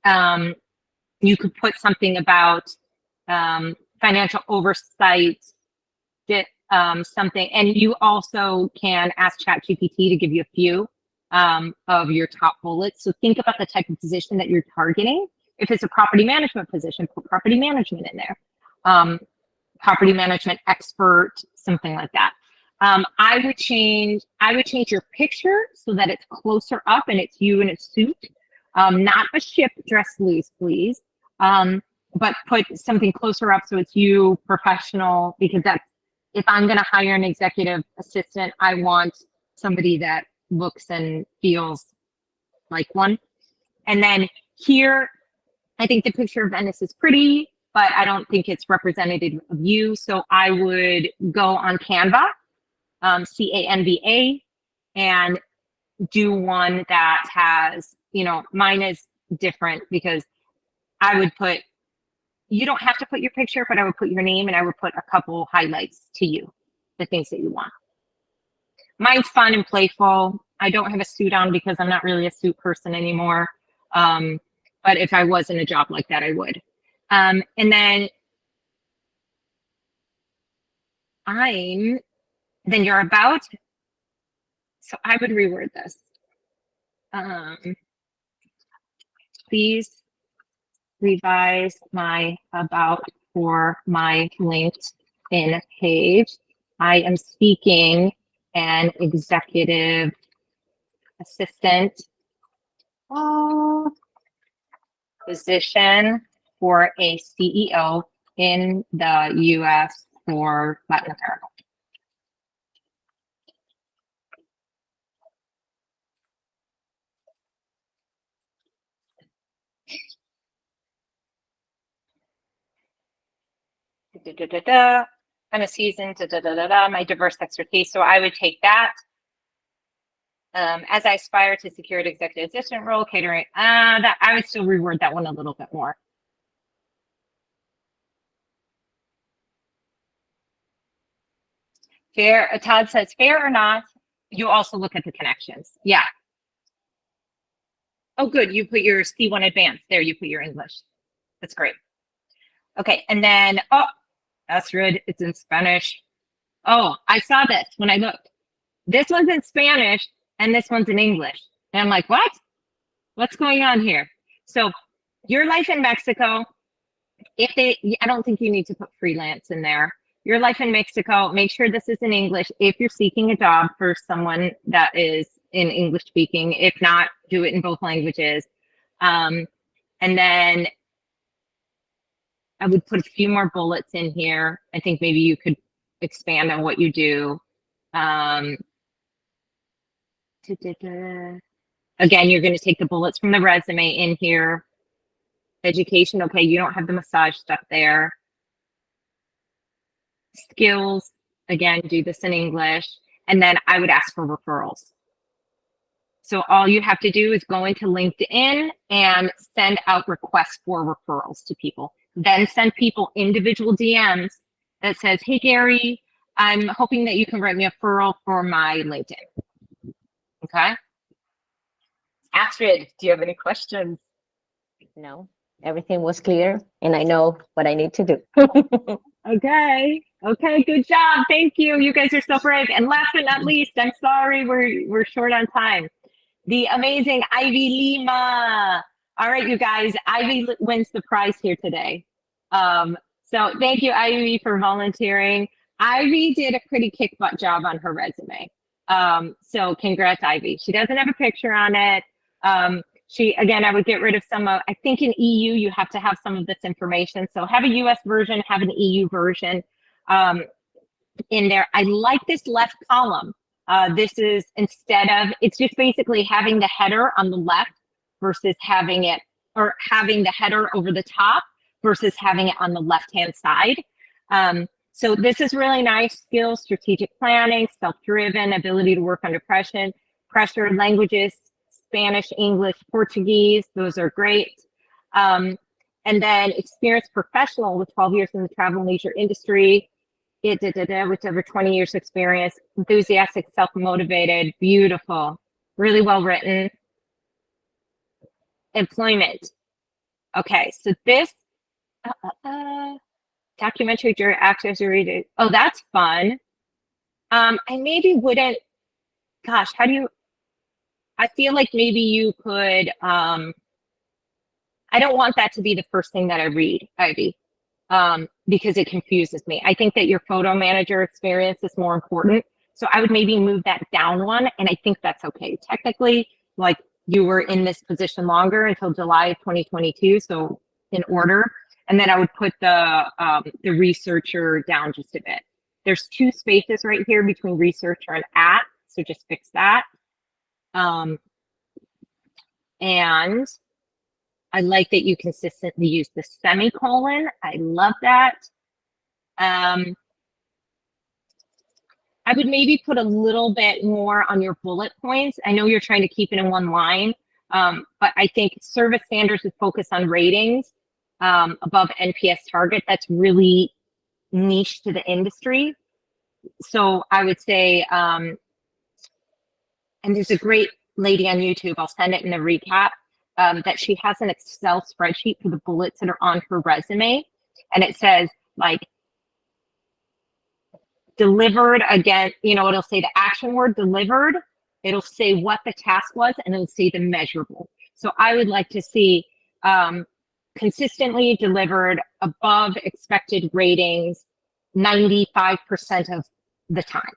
You could put something about financial oversight, something, and you also can ask ChatGPT to give you a few of your top bullets. So think about the type of position that you're targeting. If it's a property management position, put property management in there. Property management expert, something like that. I would change your picture so that it's closer up and it's you in a suit, not a ship dressed loose, please. But put something closer up so it's you, professional, because that's, if I'm going to hire an executive assistant, I want somebody that looks and feels like one. And then here, I think the picture of Venice is pretty, but I don't think it's representative of you. So I would go on Canva, Canva, and do one that has, you know, mine is different because I would put, you don't have to put your picture, but I would put your name and I would put a couple highlights to you, the things that you want. Mine's fun and playful. I don't have a suit on because I'm not really a suit person anymore. But if I was in a job like that, I would. And then you're about, so I would reword this. Please revise my about for my LinkedIn page. I am seeking an executive assistant position for a CEO in the US for Latin America. I'm a seasoned, my diverse expertise. So I would take that. As I aspire to secure an executive assistant role, catering, that I would still reword that one a little bit more. Fair, Todd says, fair or not, you also look at the connections. Yeah. Oh, good. You put your C1 advanced. There, you put your English. That's great. Okay, and then, oh, Astrid, it's in Spanish. Oh, I saw this when I looked. This one's in Spanish and this one's in English. And I'm like, what? What's going on here? So your life in Mexico, I don't think you need to put freelance in there. Your life in Mexico, make sure this is in English if you're seeking a job for someone that is in English speaking. If not, do it in both languages. And then I would put a few more bullets in here. I think maybe you could expand on what you do. Again, you're going to take the bullets from the resume in here. Education, okay, you don't have the massage stuff there. Skills, again, do this in English. And then I would ask for referrals. So all you have to do is go into LinkedIn and send out requests for referrals to people. Then send people individual DMs that says, hey, Gary, I'm hoping that you can write me a referral for my LinkedIn. Okay? Astrid, do you have any questions? No, everything was clear and I know what I need to do. Okay. Okay, good job. Thank you. You guys are so brave. And last but not least, I'm sorry we're short on time. The amazing Ivy Lima. All right, you guys, Ivy wins the prize here today. So thank you, Ivy, for volunteering. Ivy did a pretty kick butt job on her resume. So congrats, Ivy. She doesn't have a picture on it. Again, I would get rid of some of, I think in EU, you have to have some of this information. So have a US version, have an EU version in there. I like this left column. This is it's just basically having the header on the left versus having the header over the top versus having it on the left-hand side. So this is really nice. Skills, strategic planning, self-driven, ability to work under pressure, languages, Spanish, English, Portuguese, those are great. And then experienced professional with 12 years in the travel and leisure industry, with over 20 years experience, enthusiastic, self-motivated, beautiful, really well written. Employment. Okay, so this documentary actors read it. Oh, that's fun. I maybe wouldn't, gosh, I feel like maybe you could, I don't want that to be the first thing that I read, Ivy, because it confuses me. I think that your photo manager experience is more important. So I would maybe move that down one, and I think that's okay. Technically, like, you were in this position longer until July of 2022, so in order. And then I would put the researcher down just a bit. There's 2 spaces right here between researcher and at, so just fix that. And I like that you consistently use the semicolon. I love that. I would maybe put a little bit more on your bullet points. I know you're trying to keep it in one line, but I think service standards with focus on ratings above NPS target, that's really niche to the industry. So I would say, and there's a great lady on YouTube, I'll send it in the recap, that she has an Excel spreadsheet for the bullets that are on her resume. And it says, like, delivered again, you know, it'll say the action word delivered, it'll say what the task was, and it'll say the measurable. So I would like to see consistently delivered above expected ratings 95% of the time.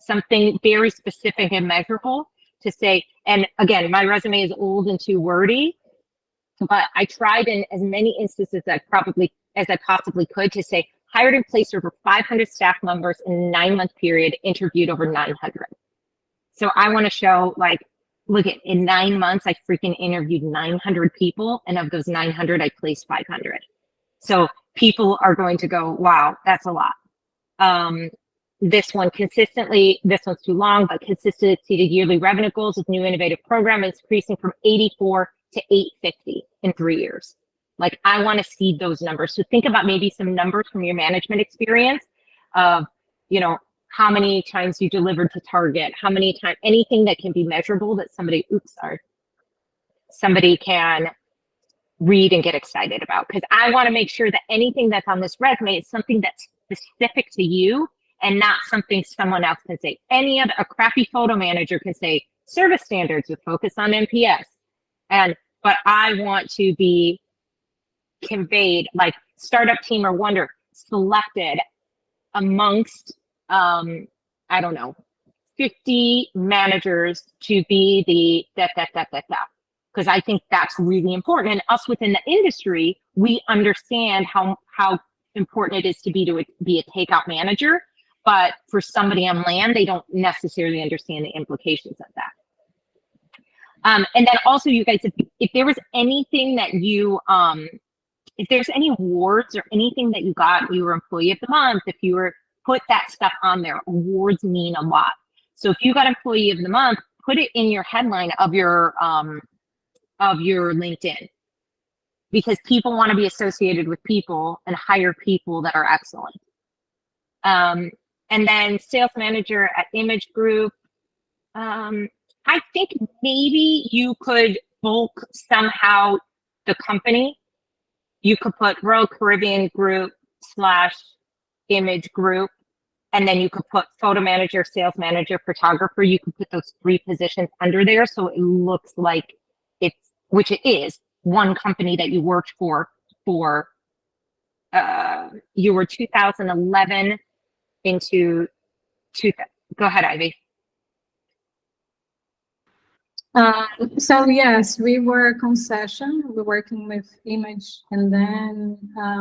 Something very specific and measurable to say, and again, my resume is old and too wordy, but I tried in as many instances as I possibly could to say, hired and placed over 500 staff members in a 9-month period, interviewed over 900. So I want to show, like, look, at in 9 months, I freaking interviewed 900 people, and of those 900, I placed 500. So people are going to go, wow, that's a lot. This one consistently, this one's too long, but consistently exceeded yearly revenue goals with new innovative program, increasing from 84 to 850 in 3 years. Like, I want to see those numbers. So think about maybe some numbers from your management experience of, you know, how many times you delivered to target, how many times, anything that can be measurable that somebody can read and get excited about. Because I want to make sure that anything that's on this resume is something that's specific to you and not something someone else can say. A crappy photo manager can say service standards with focus on NPS. But I want to be conveyed, like, startup team or wonder selected amongst, I don't know, 50 managers to be the because I think that's really important. And us within the industry, we understand how important it is to be a takeout manager. But for somebody on land, they don't necessarily understand the implications of that. And then also, you guys, if there was anything that you, if there's any awards or anything that you got, you were Employee of the Month, if you were, put that stuff on there. Awards mean a lot. So if you got Employee of the Month, put it in your headline of your LinkedIn, because people want to be associated with people and hire people that are excellent. And then sales manager at Image Group. I think maybe you could bulk somehow the company. You could put Royal Caribbean Group / Image Group, and then you could put photo manager, sales manager, photographer. You could put those 3 positions under there, so it looks like it's, which it is, one company that you worked for you were 2011 into 2000. Go ahead, Ivy. So yes, we were concession. We were working with Image, and then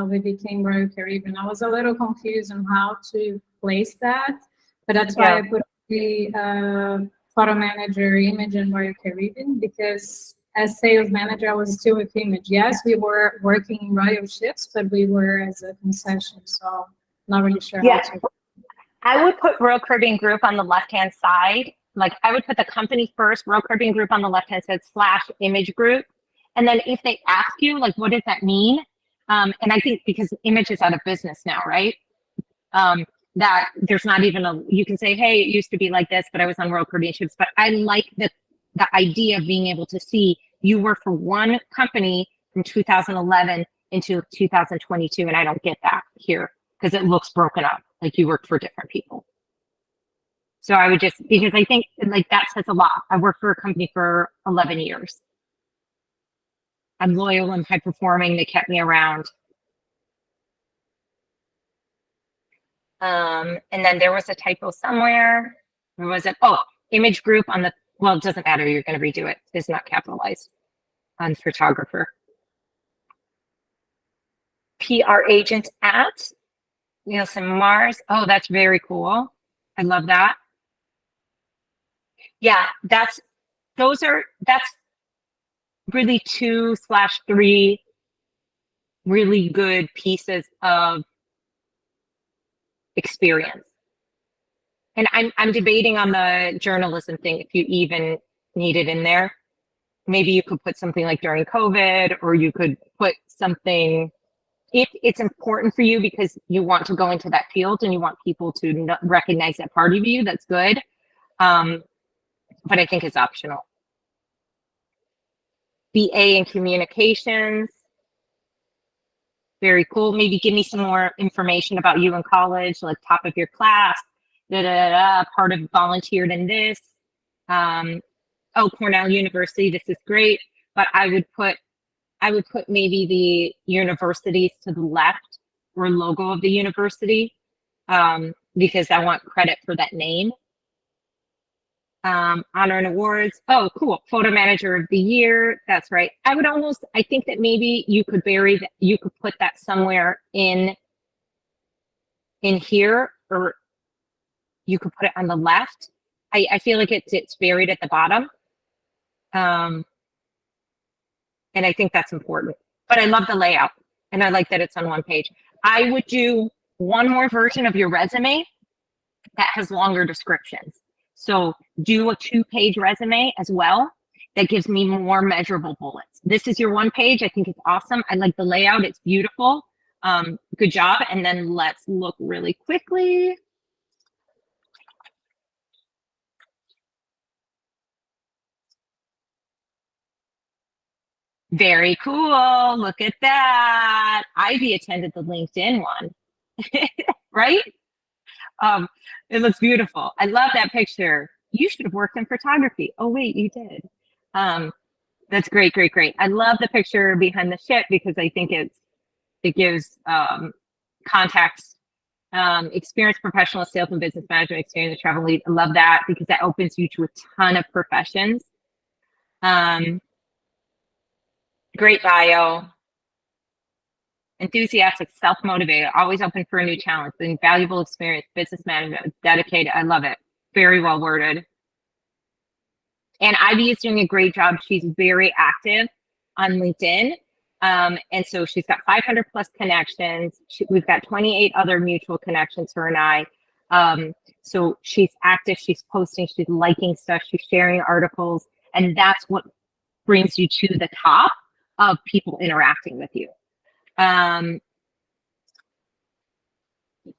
we became Royal Caribbean. I was a little confused on how to place that, but that's why I put the photo manager, Image, and Royal Caribbean, because as sales manager, I was still with Image. Yes, we were working in Royal ships, but we were as a concession, so not really sure how to. I would put Royal Caribbean Group on the left-hand side. Like, I would put the company first, Royal Caribbean Group on the left-hand side / Image Group. And then if they ask you, like, what does that mean? And I think because Image is out of business now, right? That there's not even you can say, hey, it used to be like this, but I was on Royal Caribbean ships. But I like the idea of being able to see you work for one company from 2011 into 2022. And I don't get that here because it looks broken up, like you worked for different people. So I would just, because I think like that says a lot. I worked for a company for 11 years. I'm loyal and high performing. They kept me around. And then there was a typo somewhere. Where was it? Oh, image group on the, well, it doesn't matter. You're going to redo it. It's not capitalized on photographer. PR agent at Nielsen Mars. Oh, that's very cool. I love that. Yeah, that's really 2/3 really good pieces of experience. And I'm debating on the journalism thing if you even need it in there. Maybe you could put something like during COVID, or you could put something if it's important for you because you want to go into that field and you want people to recognize that part of you. That's good. But I think it's optional. BA in communications. Very cool. Maybe give me some more information about you in college, like top of your class, part of volunteered in this. Oh, Cornell University, this is great. But I would put maybe the universities to the left or logo of the university because I want credit for that name. Honor and awards. Oh, cool. Photo manager of the year. That's right. I think that maybe you could you could put that somewhere in here, or you could put it on the left. I feel like it's buried at the bottom. And I think that's important. But I love the layout and I like that it's on one page. I would do one more version of your resume that has longer descriptions. So do a 2-page resume as well. That gives me more measurable bullets. This is your 1 page. I think it's awesome. I like the layout. It's beautiful. Good job. And then let's look really quickly. Very cool. Look at that. Ivy attended the LinkedIn one, right? It looks beautiful. I love that picture. You should have worked in photography. Oh, wait, you did. That's great, great, great. I love the picture behind the ship because I think it gives context, experienced professional sales and business management experience, travel lead. I love that because that opens you to a ton of professions. Great bio. Enthusiastic, self-motivated, always open for a new challenge, invaluable experience, business management, dedicated. I love it. Very well worded. And Ivy is doing a great job. She's very active on LinkedIn. And so she's got 500 plus connections. We've got 28 other mutual connections, her and I. So she's active, she's posting, she's liking stuff, she's sharing articles. And that's what brings you to the top of people interacting with you.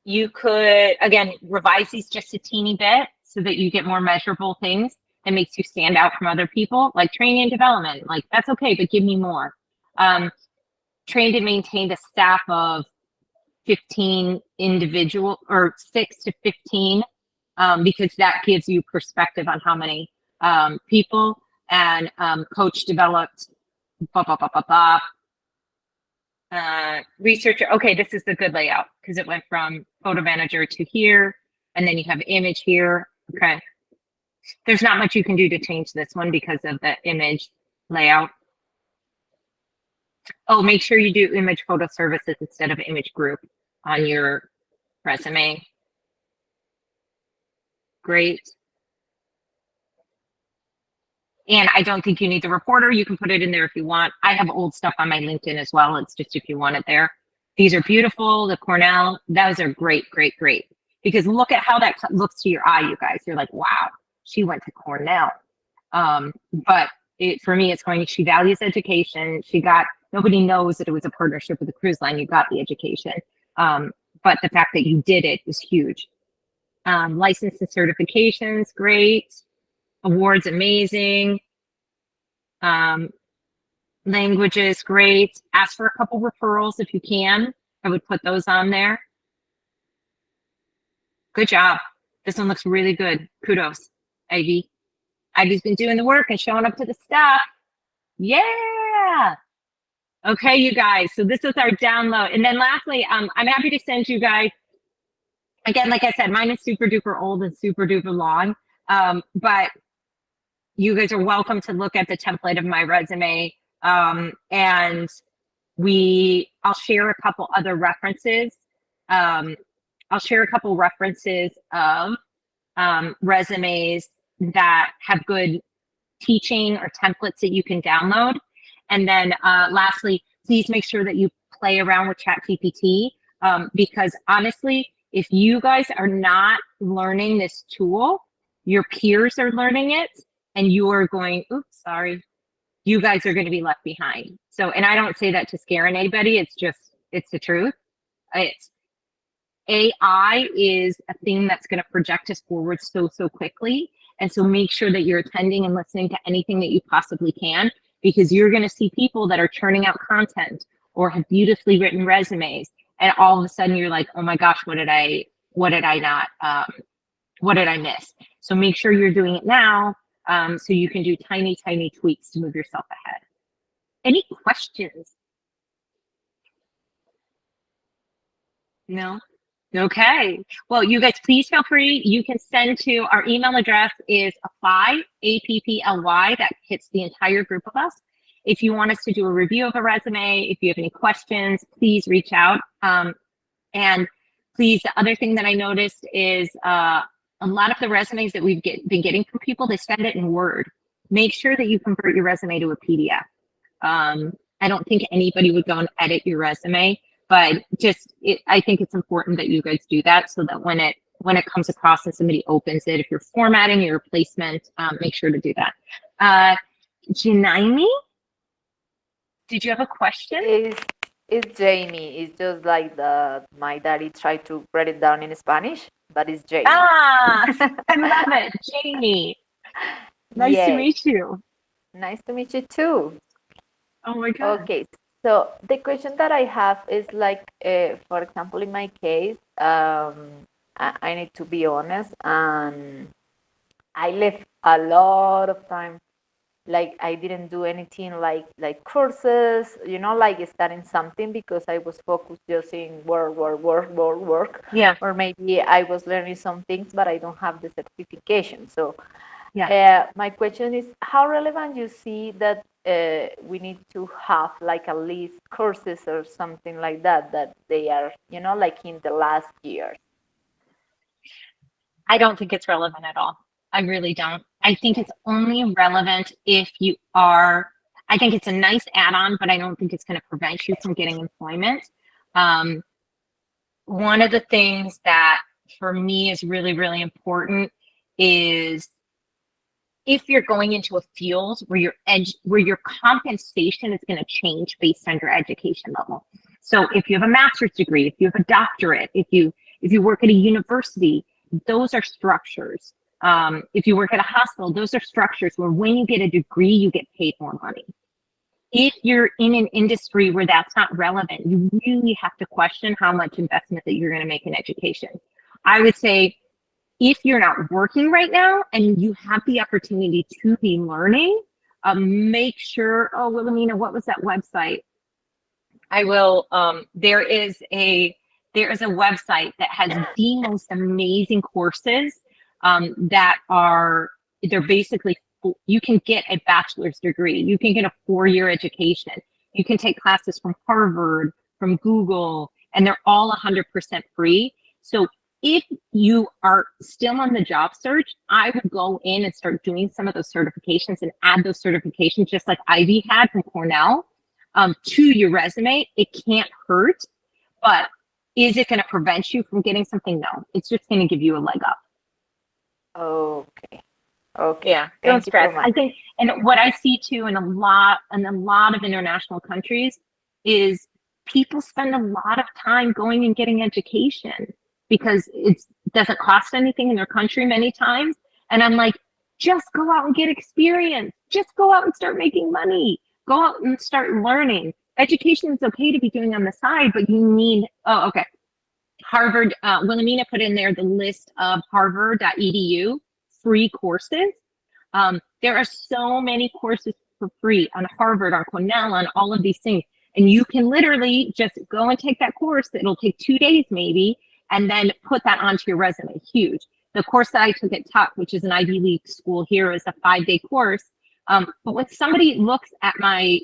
You could, again, revise these just a teeny bit so that you get more measurable things that makes you stand out from other people, like training and development. Like, that's okay, but give me more. Trained and maintained a staff of 15 individual, or 6 to 15, because that gives you perspective on how many people, and coach developed, researcher. Okay, this is the good layout because it went from photo manager to here, and then you have image here. Okay, there's not much you can do to change this one because of the image layout. Oh, make sure you do image photo services instead of image group on your resume. Great. And I don't think you need the reporter. You can put it in there if you want. I have old stuff on my LinkedIn as well. It's just if you want it there. These are beautiful. The Cornell, those are great, great, great. Because look at how that looks to your eye, you guys. You're like, wow, she went to Cornell. But for me, it's going, she values education. Nobody knows that it was a partnership with the cruise line. You got the education. But the fact that you did it is huge. License and certifications, great. Awards, amazing. Languages, great. Ask for a couple referrals if you can. I would put those on there. Good job. This one looks really good. Kudos, Ivy. Ivy's been doing the work and showing up to the stuff. Yeah. Okay, you guys. So this is our download. And then lastly, I'm happy to send you guys, again, like I said, mine is super duper old and super duper long. But you guys are welcome to look at the template of my resume. And I'll share a couple other references. I'll share a couple references of resumes that have good teaching or templates that you can download. And then lastly, please make sure that you play around with ChatGPT, because honestly, if you guys are not learning this tool, your peers are learning it and you are going, oops, sorry, you guys are going to be left behind. So, and I don't say that to scare anybody. It's the truth. AI is a thing that's going to project us forward so quickly. And so make sure that you're attending and listening to anything that you possibly can, because you're going to see people that are churning out content or have beautifully written resumes. And all of a sudden you're like, oh my gosh, what did I miss? So make sure you're doing it now, so you can do tiny tweaks to move yourself ahead. Any questions? No? Okay. Well, you guys, please feel free. You can send to our email address is apply, APPLY. That hits the entire group of us. If you want us to do a review of a resume, if you have any questions, please reach out. And please, the other thing that I noticed is a lot of the resumes that we've been getting from people, they send it in Word. Make sure that you convert your resume to a PDF. I don't think anybody would go and edit your resume, but I think it's important that you guys do that, so that when it comes across and somebody opens it, if you're formatting your replacement, make sure to do that. Janaimi, did you have a question? It's Jamie. It's just like my daddy tried to write it down in Spanish, but it's Jamie. Ah, I love it, Jamie. Nice to Yes. meet you. Nice to meet you too. Oh my God. Okay, so the question that I have is like, for example, in my case, I need to be honest, and I left a lot of time. Like I didn't do anything like courses, like studying something, because I was focused just in work. Yeah. Or maybe I was learning some things, but I don't have the certification. So my question is, how relevant you see that we need to have like at least courses or something like that they are, like in the last year? I don't think it's relevant at all. I really don't. I think it's only relevant if you are, I think it's a nice add-on, but I don't think it's going to prevent you from getting employment. One of the things that for me is really, really important is if you're going into a field where your compensation is going to change based on your education level. So if you have a master's degree, if you have a doctorate, if you work at a university, those are structures. If you work at a hospital, those are structures where when you get a degree, you get paid more money. If you're in an industry where that's not relevant, you really have to question how much investment that you're going to make in education. I would say if you're not working right now and you have the opportunity to be learning, make sure, oh, Wilhelmina, what was that website? I will, there is a website that has the most amazing courses they're basically, you can get a bachelor's degree, you can get a 4-year education, you can take classes from Harvard, from Google, and they're all 100% free. So if you are still on the job search, I would go in and start doing some of those certifications and add those certifications, just like Ivy had from Cornell, to your resume. It can't hurt, but is it going to prevent you from getting something? No, it's just going to give you a leg up. Okay. Yeah, don't stress. I think, and what I see too in a lot of international countries is people spend a lot of time going and getting education because it doesn't cost anything in their country many times. And I'm like, just go out and get experience. Just go out and start making money. Go out and start learning. Education is okay to be doing on the side, but you need, Harvard, Wilhelmina put in there the list of harvard.edu free courses. There are so many courses for free on Harvard, on Cornell, on all of these things. And you can literally just go and take that course. It'll take 2 days maybe, and then put that onto your resume. Huge. The course that I took at Tuck, which is an Ivy League school here, is a 5-day course. But when somebody looks at my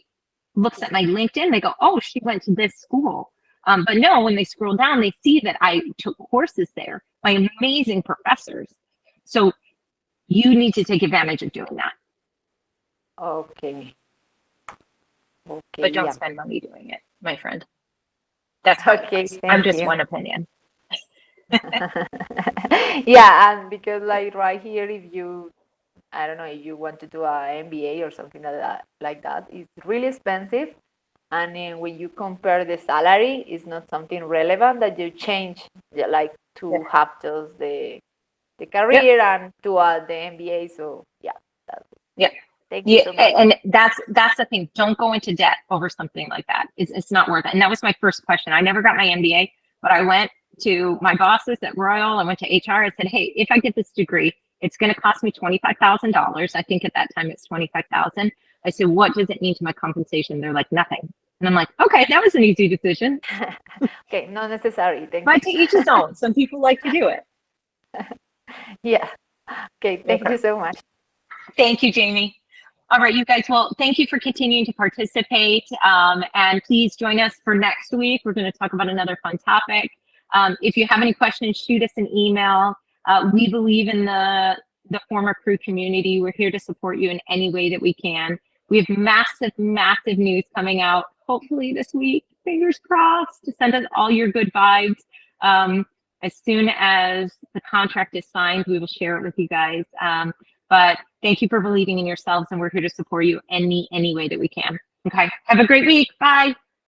LinkedIn, they go, oh, she went to this school. But no, when they scroll down, they see that I took courses there by amazing professors. So you need to take advantage of doing that. Okay. Okay. But don't yeah. spend money doing it, my friend. That's how it Okay, is. thank I'm just you. one opinion. Yeah, and because like right here, if you, I don't know, if you want to do a MBA or something like that, it's really expensive. And then when you compare the salary, it's not something relevant that you change, like to have just the career and to the MBA. So yeah, that's it. Yeah. Thank you Yeah, so much. and that's the thing. Don't go into debt over something like that. It's not worth it. And that was my first question. I never got my MBA, but I went to my bosses at Royal. I went to HR. I said, hey, if I get this degree, it's going to cost me $25,000. I think at that time it's 25,000. I said, what does it mean to my compensation? They're like, nothing. And I'm like, okay, that was an easy decision. Okay, not necessary. Thank But to you. each his own. Some people like to do it. Yeah. Okay, thank Okay. you so much. Thank you, Jamie. All right, you guys. Well, thank you for continuing to participate. And please join us for next week. We're going to talk about another fun topic. If you have any questions, shoot us an email. We believe in the former crew community. We're here to support you in any way that we can. We have massive, massive news coming out, hopefully this week. Fingers crossed, to send us all your good vibes. As soon as the contract is signed, we will share it with you guys. But thank you for believing in yourselves, and we're here to support you any way that we can. Okay, have a great week. Bye.